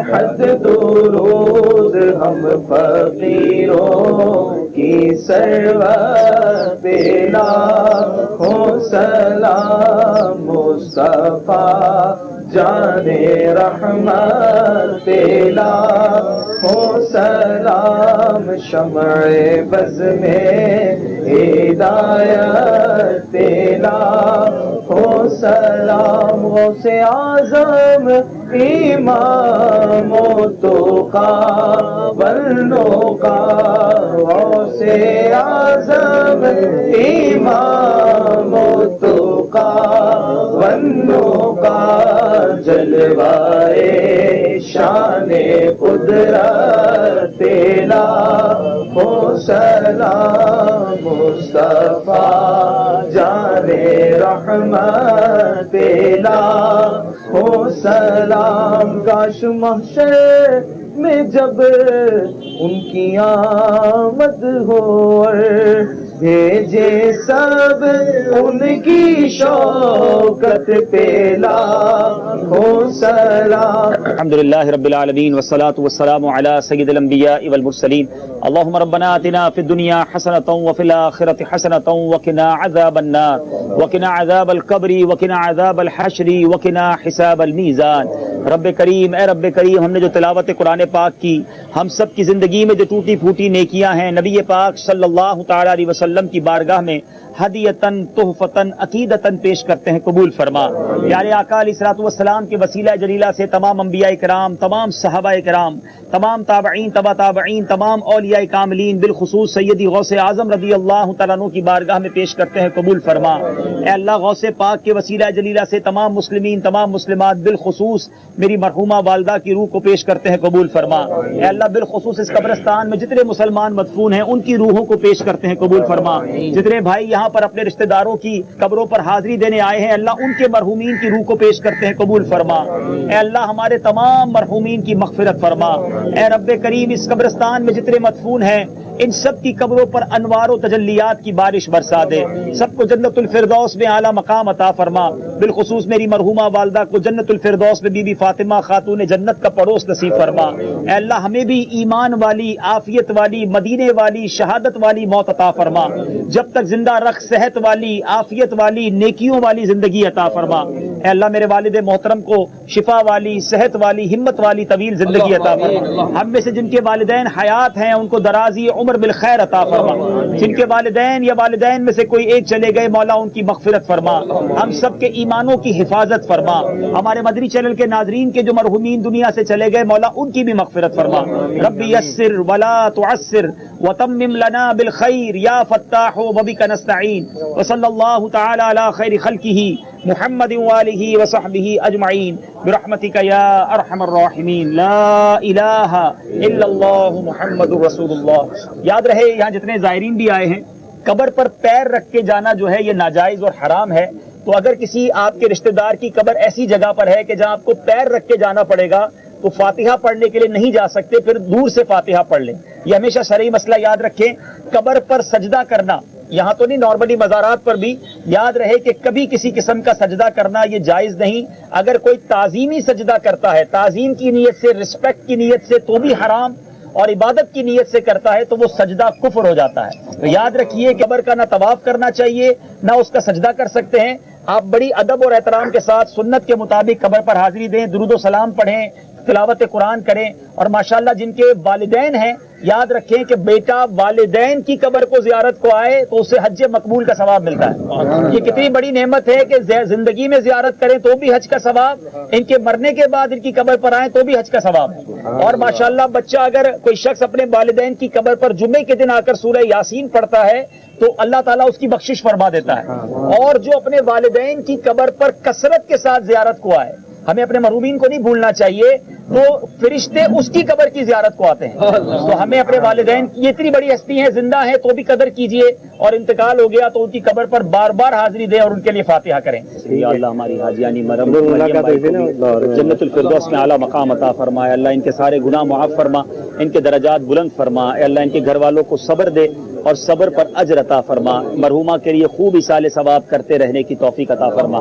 حد درود، ہم فقیروں کی سرور پہ لاکھوں سلام، مصطفیٰ جان رحمت پہ لاکھوں سلام، شمع بز میں ہدایت پہ لاکھوں سلام، غوث اعظم امام و توقا بنو کا، غوث اعظم امام و توقا بنو کا، جلوائے شان قدرت لاکھوں سلام، مصطفیٰ جان رحمت لاکھوں سلام، کاش محشر میں جب ان کی آمد ہو اور بھیجے سب ان کی شوکت پہ لاکھوں سلام۔ الحمدللہ رب العالمین والصلاة والسلام علی سید الانبیاء والمرسلین، اللہم ربنا آتنا فی الدنیا حسنۃ وفی الآخرۃ حسنۃ وقنا عذاب النار وقنا عذاب القبر وقنا عذاب الحشر وقنا حساب المیزان۔ رب کریم، اے رب کریم، ہم نے جو تلاوت قرآن پاک کی، ہم سب کی زندگی میں جو ٹوٹی پھوٹی نیکیاں ہیں، نبی پاک صلی اللہ تعالی علیہ وسلم کی بارگاہ میں ہدیتاً تحفتاً عقیدتاً پیش کرتے ہیں، قبول فرما۔ پیارے آقا علیہ الصلوۃ والسلام کے وسیلہ جلیلہ سے تمام انبیاء کرام، تمام صحابہ کرام، تمام تابعین، تبع تابعین، تمام اولیاء کاملین، بالخصوص سیدی غوث اعظم رضی اللہ تعالیٰ عنہ کی بارگاہ میں پیش کرتے ہیں، قبول فرما۔ اے اللہ، غوث پاک کے وسیلہ جلیلہ سے تمام مسلمین، تمام مسلمات، بالخصوص میری مرحومہ والدہ کی روح کو پیش کرتے ہیں، قبول فرما۔ اے اللہ، بالخصوص اس قبرستان میں جتنے مسلمان مدفون ہیں ان کی روحوں کو پیش کرتے ہیں، قبول فرما۔ جتنے بھائی یہاں پر اپنے رشتہ داروں کی قبروں پر حاضری دینے آئے ہیں، اللہ ان کے مرحومین کی روح کو پیش کرتے ہیں، قبول فرما۔ اے اللہ، ہمارے تمام مرحومین کی مغفرت فرما۔ اے رب کریم، اس قبرستان میں جتنے مدفون ہیں ان سب کی قبروں پر انوار و تجلیات کی بارش برسا دے، سب کو جنت الفردوس میں اعلیٰ مقام عطا فرما۔ بالخصوص میری مرحومہ والدہ کو جنت الفردوس میں بی بی فاطمہ خاتون جنت کا پڑوس نصیب فرما۔ اے اللہ، ہمیں بھی ایمان والی، عافیت والی، مدینے والی، شہادت والی موت عطا فرما۔ جب تک زندہ رکھ، صحت والی، عافیت والی، نیکیوں والی زندگی عطا فرما۔ اے اللہ، میرے والد محترم کو شفا والی، صحت والی، ہمت والی طویل زندگی عطا فرما۔ ہم میں سے جن کے والدین حیات ہیں ان کو درازی عمر بالخیر عطا فرما۔ جن کے والدین یا والدین میں سے کوئی ایک چلے گئے، مولا ان کی مغفرت فرما۔ ہم سب کے ایمانوں کی حفاظت فرما۔ ہمارے مدنی چینل کے ناظرین کے جو مرحومین دنیا سے چلے گئے، مولا ان کی بھی مغفرت فرما۔ رب یسر ولا تعسر وتمم لنا بالخیر یا فتاح وبک نستعین، وصلی اللہ تعالی علی خیر خلقہ محمد وآلہ وصحبہ اجمعین برحمتک یا ارحم الراحمین، لا الہ الا اللہ محمد رسول اللہ۔ یاد رہے، یہاں جتنے زائرین بھی آئے ہیں، قبر پر پیر رکھ کے جانا جو ہے یہ ناجائز اور حرام ہے۔ تو اگر کسی آپ کے رشتہ دار کی قبر ایسی جگہ پر ہے کہ جہاں آپ کو پیر رکھ کے جانا پڑے گا تو فاتحہ پڑھنے کے لیے نہیں جا سکتے، پھر دور سے فاتحہ پڑھ لیں۔ یہ ہمیشہ شرعی مسئلہ یاد رکھیں۔ قبر پر سجدہ کرنا، یہاں تو نہیں، نارملی مزارات پر بھی یاد رہے کہ کبھی کسی قسم کا سجدہ کرنا یہ جائز نہیں۔ اگر کوئی تعظیمی سجدہ کرتا ہے، تعظیم کی نیت سے، رسپیکٹ کی نیت سے، تو بھی حرام، اور عبادت کی نیت سے کرتا ہے تو وہ سجدہ کفر ہو جاتا ہے۔ تو یاد رکھیے، قبر کا نہ طواف کرنا چاہیے نہ اس کا سجدہ کر سکتے ہیں۔ آپ بڑی ادب اور احترام کے ساتھ سنت کے مطابق قبر پر حاضری دیں، درود و سلام پڑھیں، تلاوت قرآن کریں، اور ماشاءاللہ جن کے والدین ہیں یاد رکھیں کہ بیٹا والدین کی قبر کو زیارت کو آئے تو اسے حج مقبول کا ثواب ملتا ہے۔ یہ کتنی بڑی نعمت ہے کہ زندگی میں زیارت کریں تو بھی حج کا ثواب، ان کے مرنے کے بعد ان کی قبر پر آئیں تو بھی حج کا ثواب ہے۔ اور ماشاءاللہ بچہ اگر کوئی شخص اپنے والدین کی قبر پر جمعے کے دن آ کر سورہ یاسین پڑھتا ہے تو اللہ تعالیٰ اس کی بخشش فرما دیتا ہے۔ اور جو اپنے والدین کی قبر پر کثرت کے ساتھ زیارت کو آئے، ہمیں اپنے مرحومین کو نہیں بھولنا چاہیے۔ تو فرشتے اس کی قبر کی زیارت کو آتے ہیں. تو ہمیں اپنے والدین کی اتنی بڑی ہستی ہیں, زندہ ہیں تو بھی قدر کیجئے, اور انتقال ہو گیا تو ان کی قبر پر بار بار حاضری دیں اور ان کے لیے فاتحہ کریں. یا اللہ ہماری حاجیانی مریم جنت الفردوس میں اعلیٰ مقام عطا فرمائے. اللہ ان کے سارے گناہ معاف فرما, ان کے درجات بلند فرما. اے اللہ ان کے گھر والوں کو صبر دے اور صبر پر اجر عطا فرما. مرحومہ کے لیے خوب ایصال ثواب کرتے رہنے کی توفیق عطا فرما.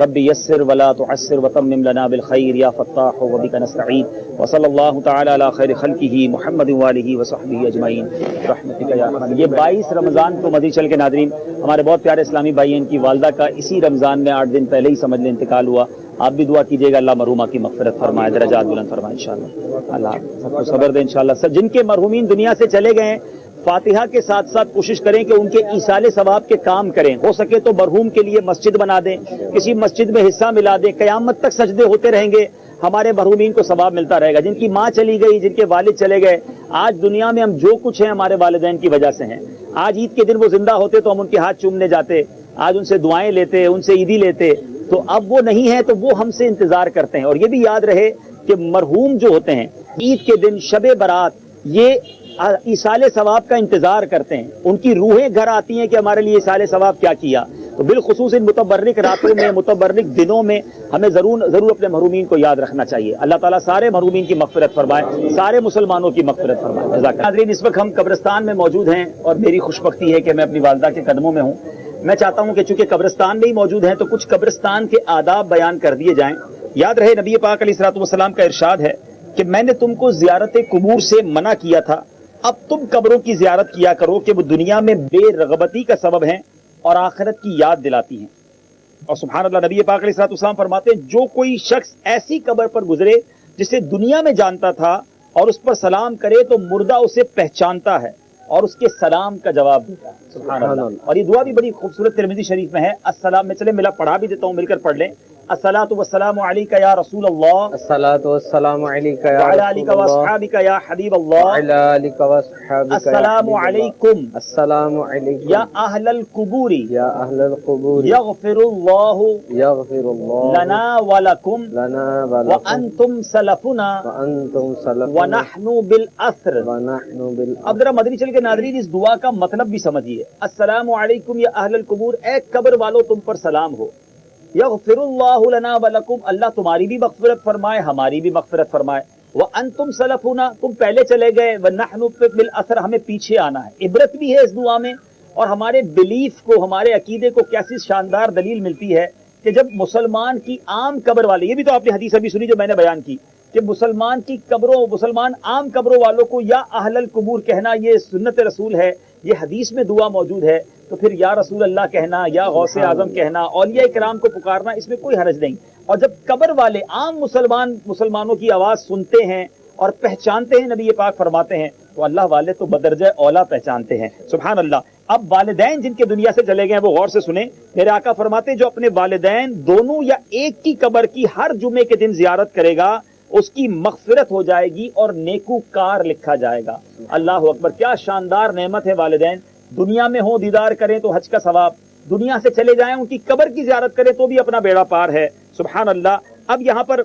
رب یسر ولا تعسر وتمم لنا بالخیر یا فتاح وبک نستعین. وصلی اللہ تعالی علی خیر خلقہ محمد وآلہ وصحبہ اجمعین برحمتک یا ارحم. یہ 22 رمضان کو مدنی چینل کے ناظرین, ہمارے بہت پیارے اسلامی بھائی, ان کی والدہ کا اسی رمضان میں 8 دن پہلے ہی سمجھ لیں انتقال ہوا. آپ بھی دعا کیجیے گا اللہ مرحومہ کی مغفرت فرمائے, درجات بلند فرمائے انشاءاللہ. اللہ سب کو صبر دے انشاءاللہ. سب جن کے مرحومین دنیا سے چلے گئے ہیں, فاتحہ کے ساتھ ساتھ کوشش کریں کہ ان کے ایصال ثواب کے کام کریں. ہو سکے تو مرحوم کے لیے مسجد بنا دیں, کسی مسجد میں حصہ ملا دیں. قیامت تک سجدے ہوتے رہیں گے, ہمارے مرحومین کو ثواب ملتا رہے گا. جن کی ماں چلی گئی, جن کے والد چلے گئے, آج دنیا میں ہم جو کچھ ہیں ہمارے والدین کی وجہ سے ہیں. آج عید کے دن وہ زندہ ہوتے تو ہم ان کے ہاتھ چومنے جاتے, آج ان سے دعائیں لیتے, ان سے عیدی لیتے. تو اب وہ نہیں ہے تو وہ ہم سے انتظار کرتے ہیں. اور یہ بھی یاد رہے کہ مرحوم جو ہوتے ہیں عید کے دن, شب برات, یہ ایصال ثواب کا انتظار کرتے ہیں. ان کی روحیں گھر آتی ہیں کہ ہمارے لیے ایصال ثواب کیا کیا. تو بالخصوص ان متبرک راتوں میں, متبرک دنوں میں ہمیں ضرور اپنے مرحومین کو یاد رکھنا چاہیے. اللہ تعالیٰ سارے مرحومین کی مغفرت فرمائے, سارے مسلمانوں کی مغفرت فرمائے. ناظرین, اس وقت ہم قبرستان میں موجود ہیں اور میری خوش بختی ہے کہ میں اپنی والدہ کے قدموں میں ہوں. میں چاہتا ہوں کہ چونکہ قبرستان میں ہی موجود ہیں تو کچھ قبرستان کے آداب بیان کر دیے جائیں. یاد رہے نبی پاک علیہ الصلوۃ والسلام کا ارشاد ہے کہ میں نے تم کو زیارت قبور سے منع کیا تھا, اب تم قبروں کی زیارت کیا کرو کہ وہ دنیا میں بے رغبتی کا سبب ہیں اور آخرت کی یاد دلاتی ہیں. اور سبحان اللہ, نبی پاک علیہ الصلوۃ والسلام فرماتے ہیں جو کوئی شخص ایسی قبر پر گزرے جسے دنیا میں جانتا تھا اور اس پر سلام کرے تو مردہ اسے پہچانتا ہے اور اس کے سلام کا جواب دیتا ہے. سبحان اللہ. اور یہ دعا بھی بڑی خوبصورت ترمذی شریف میں ہے. السلام, میں چلے ملا پڑھا بھی دیتا ہوں, مل کر پڑھ لیں. الصلاۃ والسلام علیک یا رسول اللہ, الصلاۃ والسلام علیک یا وعلی آلک واصحابک یا حبیب اللہ, وعلی آلک واصحابک یا السلام علیکم السلام علیکم یا اہل القبور یا اہل القبور یغفر اللہ یغفر اللہ لنا ولکم لنا ولکم وانتم سلفنا وانتم سلفنا ونحن بالاثر. ونحن بالأثر. اب ذرا مدنی چل کے ناظرین اس دعا کا مطلب بھی سمجھیے. السلام علیکم یا اہل القبور, اے قبر والو تم پر سلام ہو. یغفر اللہ لنا ولکم, اللہ تمہاری بھی مغفرت فرمائے, ہماری بھی مغفرت فرمائے. وانتم سلفنا, تم پہلے چلے گئے. ونحن بالاثر, ہمیں پیچھے آنا ہے. عبرت بھی ہے اس دعا میں, اور ہمارے بلیف کو, ہمارے عقیدے کو کیسی شاندار دلیل ملتی ہے کہ جب مسلمان کی عام قبر والے, یہ بھی تو آپ نے حدیث ابھی سنی جو میں نے بیان کی کہ مسلمان کی قبروں, مسلمان عام قبروں والوں کو یا اہل القبور کہنا یہ سنت رسول ہے, یہ حدیث میں دعا موجود ہے. تو پھر یا رسول اللہ کہنا, یا غوث اعظم کہنا, اولیاء کرام کو پکارنا, اس میں کوئی حرج نہیں. اور جب قبر والے عام مسلمانوں کی آواز سنتے ہیں اور پہچانتے ہیں, نبی پاک فرماتے ہیں, تو اللہ والے تو بدرجہ اولا پہچانتے ہیں. سبحان اللہ. اب والدین جن کے دنیا سے چلے گئے ہیں وہ غور سے سنیں. میرے آقا فرماتے ہیں جو اپنے والدین دونوں یا ایک کی قبر کی ہر جمعے کے دن زیارت کرے گا اس کی مغفرت ہو جائے گی اور نیکوکار لکھا جائے گا. اللہ اکبر, کیا شاندار نعمت ہے والدین. دنیا میں ہوں دیدار کریں تو حج کا ثواب, دنیا سے چلے جائیں ان کی قبر کی زیارت کریں تو بھی اپنا بیڑا پار ہے. سبحان اللہ. اب یہاں پر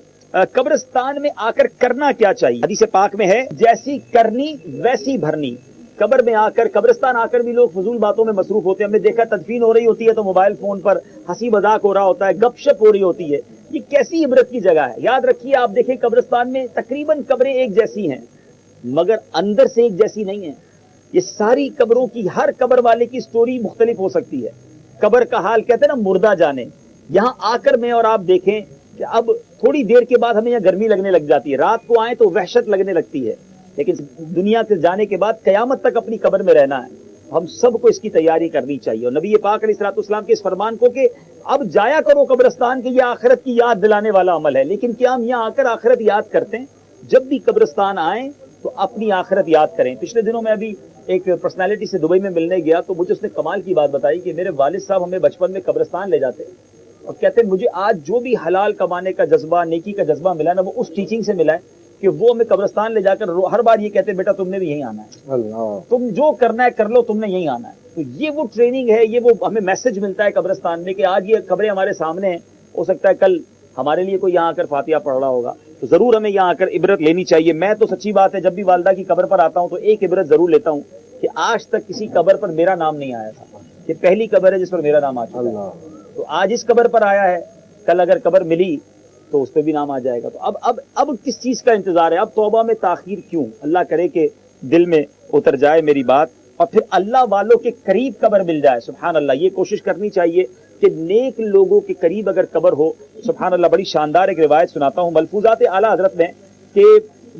قبرستان میں آ کر کرنا کیا چاہیے؟ حدیث پاک میں ہے جیسی کرنی ویسی بھرنی. قبر میں آ کر, قبرستان آ کر بھی لوگ فضول باتوں میں مصروف ہوتے ہیں. ہم نے دیکھا تدفین ہو رہی ہوتی ہے تو موبائل فون پر ہنسی مذاق ہو رہا ہوتا ہے, گپ شپ ہو رہی ہوتی ہے. یہ کیسی عبرت کی جگہ ہے. یاد رکھیے, آپ دیکھیں قبرستان میں تقریباً قبریں ایک جیسی ہیں مگر اندر سے ایک جیسی نہیں ہیں. یہ ساری قبروں کی, ہر قبر والے کی سٹوری مختلف ہو سکتی ہے. قبر کا حال کہتے ہیں نا مردہ جانے. یہاں آ کر میں اور آپ دیکھیں کہ اب تھوڑی دیر کے بعد ہمیں یہاں گرمی لگنے لگ جاتی ہے, رات کو آئیں تو وحشت لگنے لگتی ہے, لیکن دنیا کے جانے کے بعد قیامت تک اپنی قبر میں رہنا ہے. ہم سب کو اس کی تیاری کرنی چاہیے. اور نبی پاک علیہ الصلوۃ والسلام کے اس فرمان کو کہ اب جایا کرو قبرستان کے, یہ آخرت کی یاد دلانے والا عمل ہے. لیکن کیا ہم یہاں آ کر آخرت یاد کرتے ہیں؟ جب بھی قبرستان آئیں تو اپنی آخرت یاد کریں. پچھلے دنوں میں ابھی ایک پرسنالٹی سے دبئی میں ملنے گیا تو مجھے اس نے کمال کی بات بتائی کہ میرے والد صاحب ہمیں بچپن میں قبرستان لے جاتے اور کہتے ہیں مجھے آج جو بھی حلال کمانے کا جذبہ, نیکی کا جذبہ ملا نا, وہ اس ٹیچنگ سے ملا ہے کہ وہ ہمیں قبرستان لے جا کر ہر بار یہ کہتے ہیں بیٹا تم نے بھی یہیں آنا ہے, تم جو کرنا ہے کر لو, تم نے یہیں آنا ہے. تو یہ وہ ٹریننگ ہے, یہ وہ ہمیں میسج ملتا ہے قبرستان میں کہ آج یہ قبریں ہمارے سامنے ہیں, ہو سکتا ہے کل ہمارے لیے کوئی یہاں آ کر فاتحہ پڑھ رہا ہوگا, تو ضرور ہمیں یہاں آ کر عبرت لینی چاہیے. میں تو سچی بات ہے جب بھی والدہ کی قبر پر آتا ہوں تو ایک عبرت ضرور لیتا ہوں کہ آج تک کسی قبر پر میرا نام نہیں آیا تھا. یہ پہلی قبر ہے جس پر میرا نام آ چکا ہے. تو آج اس قبر پر آیا ہے, کل اگر قبر ملی تو اس پہ بھی نام آ جائے گا. تو اب کس چیز کا انتظار ہے؟ اب توبہ میں تاخیر کیوں؟ اللہ کرے کہ دل میں اتر جائے میری بات, اور پھر اللہ والوں کے قریب قبر مل جائے. سبحان اللہ, یہ کوشش کرنی چاہیے کہ نیک لوگوں کے قریب اگر قبر ہو. سبحان اللہ, بڑی شاندار ایک روایت سناتا ہوں ملفوظات اعلیٰ حضرت میں, کہ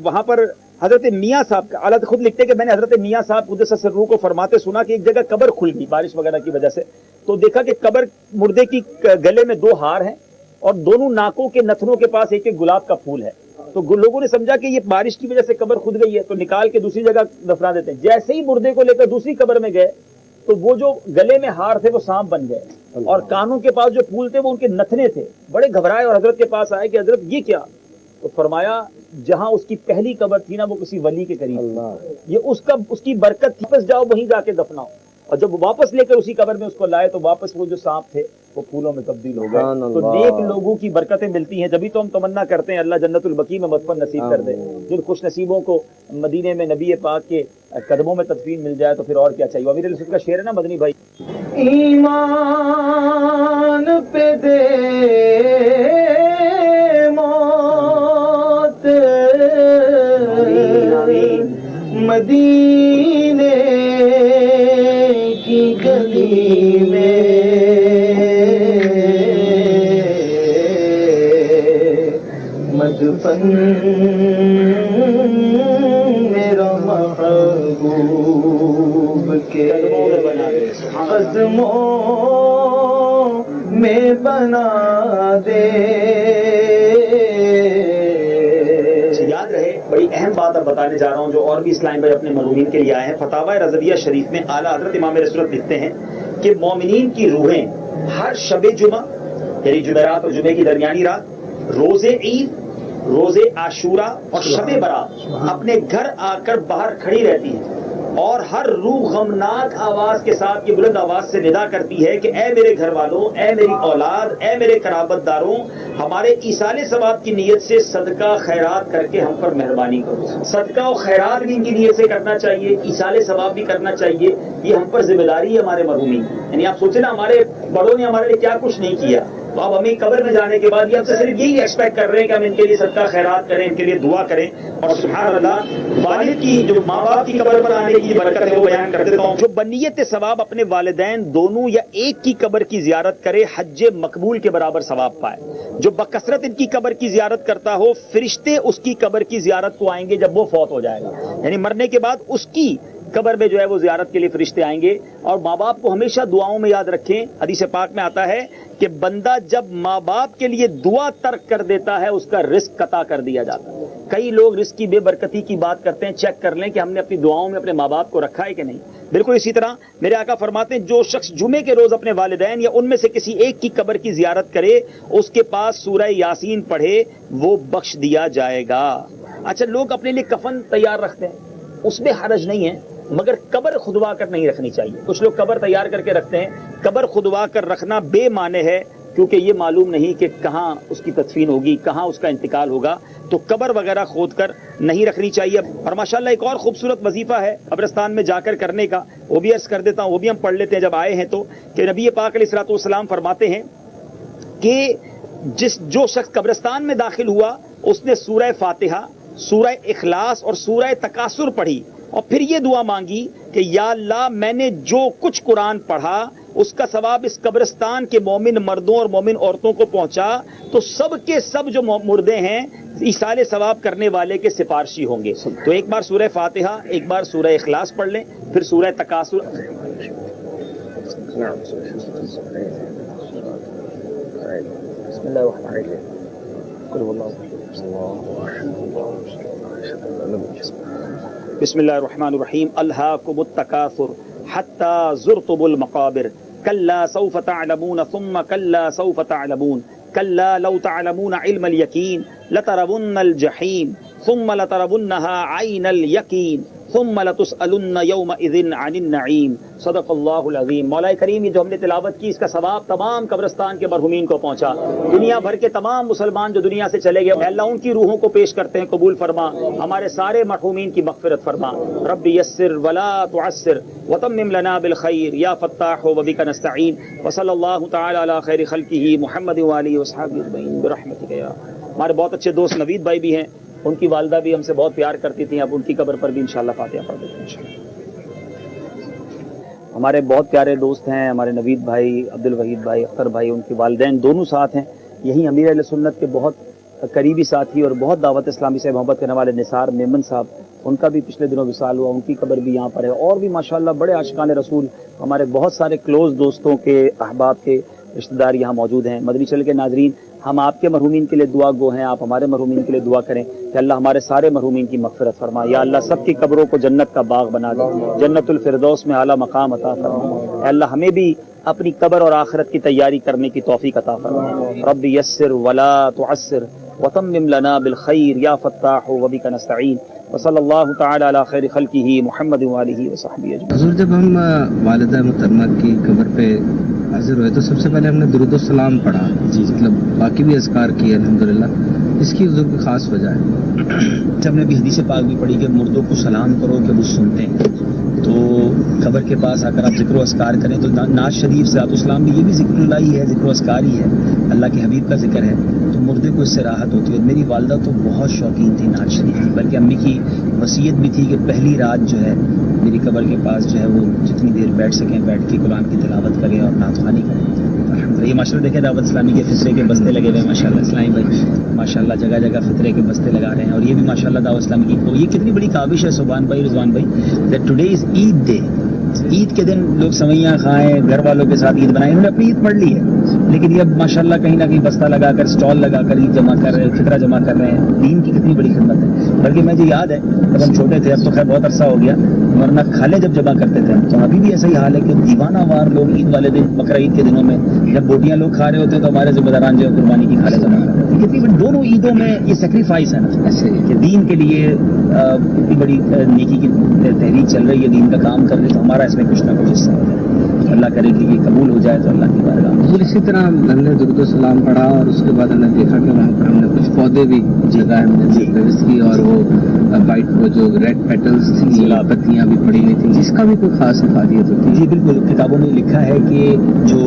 وہاں پر حضرت میاں صاحب کا, اعلیٰ خود لکھتے کہ میں نے حضرت میاں صاحب قدس سرروح کو فرماتے سنا کہ ایک جگہ قبر کھل گئی بارش وغیرہ کی وجہ سے. تو دیکھا کہ قبر مردے کی گلے میں 2 ہار ہیں اور دونوں ناکوں کے نتنوں کے پاس ایک ایک گلاب کا پھول ہے. تو لوگوں نے سمجھا کہ یہ بارش کی وجہ سے قبر کھد گئی ہے, تو نکال کے دوسری جگہ دفنا دیتے ہیں. جیسے ہی مردے کو لے کر دوسری قبر میں گئے تو وہ جو گلے میں ہار تھے وہ سانپ بن گئے, اور کانوں کے پاس جو پھول تھے وہ ان کے نتنے تھے. بڑے گھبرائے اور حضرت کے پاس آئے کہ حضرت یہ کیا؟ تو فرمایا جہاں اس کی پہلی قبر تھی نا وہ کسی ولی کے قریب, یہ اس کی برکت تھی, واپس جاؤ وہیں جا کے دفناؤ. اور جب واپس لے کر اسی قبر میں اس کو لائے تو واپس وہ جو سانپ تھے وہ پھولوں میں تبدیل ہو گئے. تو نیک لوگوں کی برکتیں ملتی ہیں, جبھی تو ہم تمنا کرتے ہیں اللہ جنت البقیع میں مدفن نصیب کر دے. جن خوش نصیبوں کو مدینے میں نبی پاک کے قدموں میں تدفین مل جائے تو پھر اور کیا چاہیے. امیر علیہ السلام کا شعر ہے نا مدنی بھائی, ایمان پہ دے موت مدینے کی گلی میں مدفن میرا محبوب کے قدموں میں بنا دے. یاد رہے, بڑی اہم بات اب بتانے جا رہا ہوں جو اور بھی اسلام بھائی اپنے مرحومین کے لیے آئے ہیں. فتاوی رضویہ شریف میں اعلیٰ حضرت امام رسولت لکھتے ہیں کہ مومنین کی روحیں ہر شب جمعہ یعنی جمعرات اور جمعے کی درمیانی رات, روز عید, روز عاشورہ اور شب برات اپنے گھر آ کر باہر کھڑی رہتی ہیں اور ہر روح غمناک آواز کے ساتھ یہ بلند آواز سے ندا کرتی ہے کہ اے میرے گھر والوں, اے میری اولاد, اے میرے قرابت داروں, ہمارے ایصال ثواب کی نیت سے صدقہ خیرات کر کے ہم پر مہربانی کرو. صدقہ و خیرات بھی ان کی نیت سے کرنا چاہیے, ایصال ثواب بھی کرنا چاہیے. یہ ہم پر ذمہ داری ہے ہمارے مرحومین. یعنی آپ سوچیں نا, ہمارے بڑوں نے ہمارے لیے کیا کچھ نہیں کیا, تو اب ہمیں قبر میں جانے کے بعد یہ ہم سے صرف یہی ایکسپیکٹ کر رہے ہیں کہ ہم ان کے لیے صدقہ خیرات کریں, ان کے لیے دعا کریں. اور سبحان اللہ, والد کی جو ماں باپ کی قبر پر آنے کی برکت ہے وہ بیان کر دیتا ہوں. جو بنیت ثواب اپنے والدین دونوں یا ایک کی قبر کی زیارت کرے حج مقبول کے برابر ثواب پائے. جو بکثرت ان کی قبر کی زیارت کرتا ہو, فرشتے اس کی قبر کی زیارت کو آئیں گے جب وہ فوت ہو جائے گا, یعنی مرنے کے بعد اس کی قبر میں جو ہے وہ زیارت کے لیے فرشتے آئیں گے. اور ماں باپ کو ہمیشہ دعاؤں میں یاد رکھیں. حدیث پاک میں آتا ہے کہ بندہ جب ماں باپ کے لیے دعا ترک کر دیتا ہے اس کا رزق قطع کر دیا جاتا ہے. کئی لوگ رزق کی بے برکتی کی بات کرتے ہیں, چیک کر لیں کہ ہم نے اپنی دعاؤں میں اپنے ماں باپ کو رکھا ہے کہ نہیں. بالکل اسی طرح میرے آقا فرماتے ہیں جو شخص جمعے کے روز اپنے والدین یا ان میں سے کسی ایک کی قبر کی زیارت کرے, اس کے پاس سورہ یاسین پڑھے, وہ بخش دیا جائے گا. اچھا, لوگ اپنے لیے کفن تیار رکھتے ہیں, اس میں حرج نہیں ہے, مگر قبر خودوا کر نہیں رکھنی چاہیے. کچھ لوگ قبر تیار کر کے رکھتے ہیں. قبر خودوا کر رکھنا بے معنی ہے, کیونکہ یہ معلوم نہیں کہ کہاں اس کی تدفین ہوگی, کہاں اس کا انتقال ہوگا. تو قبر وغیرہ کھود کر نہیں رکھنی چاہیے. اور ماشاءاللہ ایک اور خوبصورت وظیفہ ہے قبرستان میں جا کر کرنے کا, وہ بھی عرض کر دیتا ہوں, وہ بھی ہم پڑھ لیتے ہیں جب آئے ہیں تو, کہ نبی پاک علیہ الصلوۃ والسلام فرماتے ہیں کہ جو شخص قبرستان میں داخل ہوا اس نے سورہ فاتحہ, سورہ اخلاص اور سورہ تکاثر پڑھی, اور پھر یہ دعا مانگی کہ یا اللہ میں نے جو کچھ قرآن پڑھا اس کا ثواب اس قبرستان کے مومن مردوں اور مومن عورتوں کو پہنچا, تو سب کے سب جو مردے ہیں ایصال ثواب کرنے والے کے سفارشی ہوں گے. تو ایک بار سورہ فاتحہ, ایک بار سورہ اخلاص پڑھ لیں, پھر سورہ تکاثر. بسم اللہ الرحمن الرحیم. بسم اللہ الرحمن الرحیم. الہاکم التکاثر حتی زرتم المقابر کلا سوف تعلمون ثم کلا سوف تعلمون کلا لو تعلمون علم الیقین لترون الجحیم ثم لترونها عین الیقین ثم لتسألن یومئذ عن النعیم. صدق اللہ العظیم. مولا کریم یہ جو ہم نے تلاوت کی اس کا ثواب تمام قبرستان کے مرحومین کو پہنچا. دنیا بھر کے تمام مسلمان جو دنیا سے چلے گئے اے اللہ ان کی روحوں کو پیش کرتے ہیں قبول فرما. ہمارے سارے مرحومین کی مغفرت فرما. رب یسر ولا تعسر وتمم لنا بالخیر یا فتاح وبک نستعین. وصلی اللہ تعالی علی خیر خلقہ محمد وآلہ وصحبہ اجمعین برحمتک یا. ہمارے بہت اچھے دوست نوید بھائی بھی ہیں, ان کی والدہ بھی ہم سے بہت پیار کرتی تھیں, اب ان کی قبر پر بھی انشاءاللہ فاتحہ پڑھ دیتے ہیں. ہمارے بہت پیارے دوست ہیں ہمارے نوید بھائی, عبد الوحید بھائی, اختر بھائی, ان کے والدین دونوں ساتھ ہیں. یہی امیر اہل سنت کے بہت قریبی ساتھی اور بہت دعوت اسلامی سے محبت کرنے والے نثار میمن صاحب, ان کا بھی پچھلے دنوں وصال ہوا, ان کی قبر بھی یہاں پر ہے. اور بھی ماشاءاللہ بڑے عاشقان رسول ہمارے بہت سارے کلوز دوستوں کے احباب کے رشتہ دار یہاں موجود ہیں. مدنی چینل کے ناظرین, ہم آپ کے مرحومین کے لیے دعا گو ہیں, آپ ہمارے مرحومین کے لیے دعا کریں کہ اللہ ہمارے سارے مرحومین کی مغفرت فرما. یا اللہ سب کی قبروں کو جنت کا باغ بنا دے, جنت الفردوس میں اعلیٰ مقام عطا فرما. اے اللہ ہمیں بھی اپنی قبر اور آخرت کی تیاری کرنے کی توفیق عطا فرما. رب یسر ولا تعسر وتمم لنا بالخیر یا فتاح وبک نستعین. وصلی اللہ تعالی علی خیر خلقہ محمد وآلہ وصحبہ اجمعین. حضور جب ہم والدہ محترمہ کی قبر پہ حاضر ہوئے تو سب سے پہلے ہم نے درود و سلام پڑھا. جی مطلب باقی بھی اذکار کیے الحمدللہ. اس کی حضور کی خاص وجہ ہے. ہم نے بھی حدیث پاک بھی پڑھی کہ مردوں کو سلام کرو کہ وہ سنتے ہیں. تو قبر کے پاس آ کر آپ ذکر و اذکار کریں تو نعت شریف سے اسلام بھی یہ بھی ذکر اللہ ہی ہے, ذکر و اذکار ہی ہے, اللہ کے حبیب کا ذکر ہے. تو مردے کو اس سے راحت ہوتی ہے. میری والدہ تو بہت شوقین تھی نعت شریف کی, بلکہ امی کی وصیت بھی تھی کہ پہلی رات جو ہے میری قبر کے پاس جو ہے وہ جتنی دیر بیٹھ سکیں بیٹھ کے قرآن کی تلاوت کریں اور نعت خوانی کریں. الحمدللہ. یہ ماشاء اللہ دیکھیں دعوت اسلامی کے فطرے کے بستے لگے ہوئے ہیں ماشاء اللہ. اسلامی بھائی ماشاء اللہ جگہ جگہ فطرے کے بستے لگا رہے ہیں. اور یہ بھی ماشاء اللہ دعوت اسلامی کی یہ کتنی بڑی کاوش ہے سبحان بھائی, رضوان بھائی, that today is Eid day. Eid کے دن لوگ سوئیاں کھائیں, گھر والوں کے ساتھ عید بنائیں. انہوں نے اپنی عید پڑھ لی ہے, لیکن یہ اب ماشاء اللہ کہیں نہ کہیں بستہ لگا کر اسٹال لگا کر عید جمع کر رہے ہیں, فطرہ جمع کر رہے ہیں. دین کی کتنی بڑی خدمت ہے. بلکہ مجھے یاد ہے جب ہم چھوٹے تھے, اب تو خیر بہت عرصہ ہو گیا, ورنہ کھالے جب جمع کرتے تھے تو ابھی بھی ایسا ہی حال ہے کہ دیوانہ وار لوگ عید والے دن بقرہ عید کے دنوں میں جب بوٹیاں لوگ کھا رہے ہوتے ہیں تو ہمارے ذمہ داران جو ہے قربانی کی کھالے جمع کرتے ہیں. کتنی بڑی دونوں عیدوں میں یہ سیکریفائس ہے نا, ایسے کہ دین کے لیے اتنی بڑی نیکی کی تحریک چل رہی ہے, دین کا کام کر رہے تو ہمارا اس میں کچھ نہ کچھ حصہ ہو جائے. اللہ کرے کہ یہ قبول ہو جائے تو اللہ کی بارگاہ میں. اسی طرح ہم نے درود و سلام پڑھا اور اس کے بعد ہم نے دیکھا کہ وہاں پر ہم نے کچھ پودے بھی جگہ ہم نے سروس کی, اور وہ وائٹ وہ جو ریڈ پیٹلز تھیں, پتیاں بھی پڑی ہوئی تھیں, جس کا بھی کوئی خاص افادیت ہوتی ہے. جی بالکل, کتابوں میں لکھا ہے کہ جو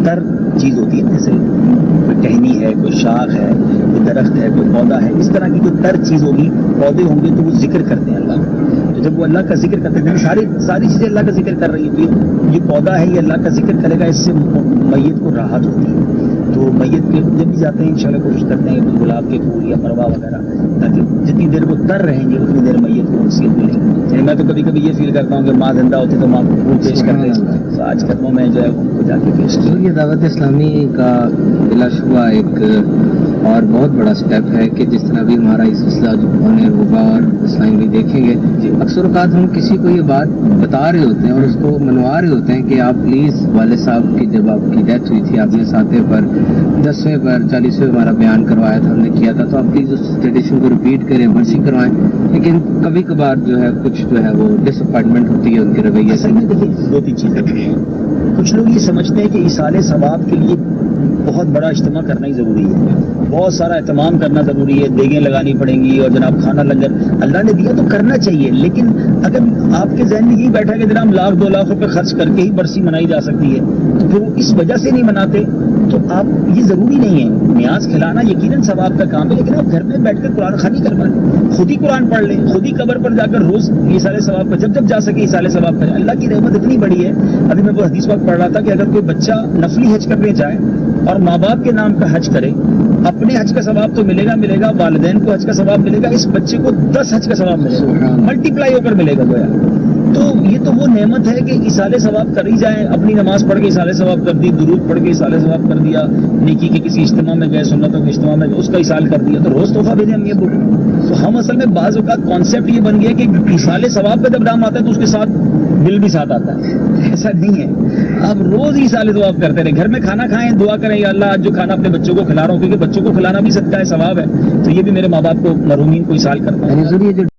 تر چیز ہوتی ہے جیسے کوئی ٹہنی ہے, کوئی شاخ ہے, کوئی درخت ہے, کوئی پودا ہے, اس طرح کی کوئی تر چیز ہوگی, پودے ہوں گے تو وہ ذکر کرتے ہیں اللہ کو. تو جب وہ اللہ کا ذکر کرتے ہیں ساری چیزیں اللہ کا ذکر کر رہی ہے, تو یہ پودا ہے یہ اللہ کا ذکر کرے گا, اس سے میت کو راحت ہوتی ہے. تو میت کے جب بھی جاتے ہیں انشاءاللہ کوشش کرتے ہیں کہ گلاب کے پھول یا پروا وغیرہ, تاکہ جتنی دیر وہ تر رہیں گے اتنی دیر میت کو نصیحت ملے گی. یعنی میں تو کبھی کبھی یہ فیل کرتا ہوں کہ ماں زندہ ہوتی تو ماں کو پھول پیش کرتے ہیں, تو آج قدموں میں جو ہے ان کو جا کے پیش کیا. یہ دعوت اسلامی کا بلا شبہ ایک اور بہت بڑا سٹیپ ہے کہ جس طرح بھی ہمارا یہ سلسلہ جو ہونے ہوگا اور اسلامی بھی دیکھیں گے, اکثر اوقات ہم کسی کو یہ بات بتا رہے ہوتے ہیں اور اس کو منوا رہے ہوتے ہیں کہ آپ پلیز والد صاحب کی جب آپ کی ڈیتھ ہوئی تھی, آپ نے 7ویں پر 10ویں پر 40ویں ہمارا بیان کروایا تھا, ہم نے کیا تھا, تو آپ پلیز اس ٹریڈیشن کو ریپیٹ کریں, برسی کروائیں. لیکن کبھی کبھار جو ہے کچھ جو ہے وہ ڈس اپوائنٹمنٹ ہوتی ہے ان کے رویے سے. دو تین چیزیں ہیں. کچھ لوگ یہ سمجھتے ہیں کہ ایصال ثواب کے لیے بہت بڑا اجتماع کرنا ہی ضروری ہے, بہت سارا اہتمام کرنا ضروری ہے, دیگیں لگانی پڑیں گی, اور جناب کھانا لنگر اللہ نے دیا تو کرنا چاہیے. لیکن اگر آپ کے ذہن میں یہی بیٹھا کہ جناب 1,00,000 2 لاکھ روپے خرچ کر کے ہی برسی منائی جا سکتی ہے, تو پھر وہ اس وجہ سے نہیں مناتے, تو آپ یہ ضروری نہیں ہے. نیاز کھلانا یقیناً ثواب کا کام ہے, لیکن آپ گھر میں بیٹھ کر قرآن خوانی کروائیں, خود ہی قرآن پڑھ لیں, خود ہی قبر پر جا کر روز ایصال ثواب کا جب جا سکے ایصال ثواب کریں. اللہ کی رحمت اتنی بڑی ہے. ابھی میں وہ حدیث وقت پڑھ رہا تھا کہ اگر کوئی بچہ نفلی حج کرنے جائے اور ماں باپ کے نام کا حج کرے, اپنے حج کا ثواب تو ملے گا, والدین کو حج کا ثواب ملے گا, اس بچے کو 10 حج کا ثواب ملے گا, ملٹی پلائی ہو کر ملے گا گویا. تو یہ تو وہ نعمت ہے کہ ایصال ثواب کر ہی جائیں. اپنی نماز پڑھ کے ایصال ثواب کر دی, درود پڑھ کے ایصال ثواب کر دیا, نیکی کے کسی اجتماع میں گئے, سنتوں کے اجتماع میں گئے, اس کا ایصال کر دیا, تو روز تحفہ بھیجیں امی ابو. تو ہم اصل میں بعض اوقات کانسیپٹ یہ بن گیا کہ ایصال ثواب پہ جب نام آتا ہے تو اس کے ساتھ دل بھی ساتھ آتا ہے. ایسا نہیں ہے. آپ روز ایصال ثواب کرتے رہیں, گھر میں کھانا کھائیں, دعا کریں یا اللہ آج جو کھانا اپنے بچوں کو کھلا رہا ہوں, کیونکہ بچوں کو کھلانا بھی صدقہ ہے, ثواب ہے, تو یہ بھی میرے ماں باپ کو مرحومین کو ایصال کرتا ہے.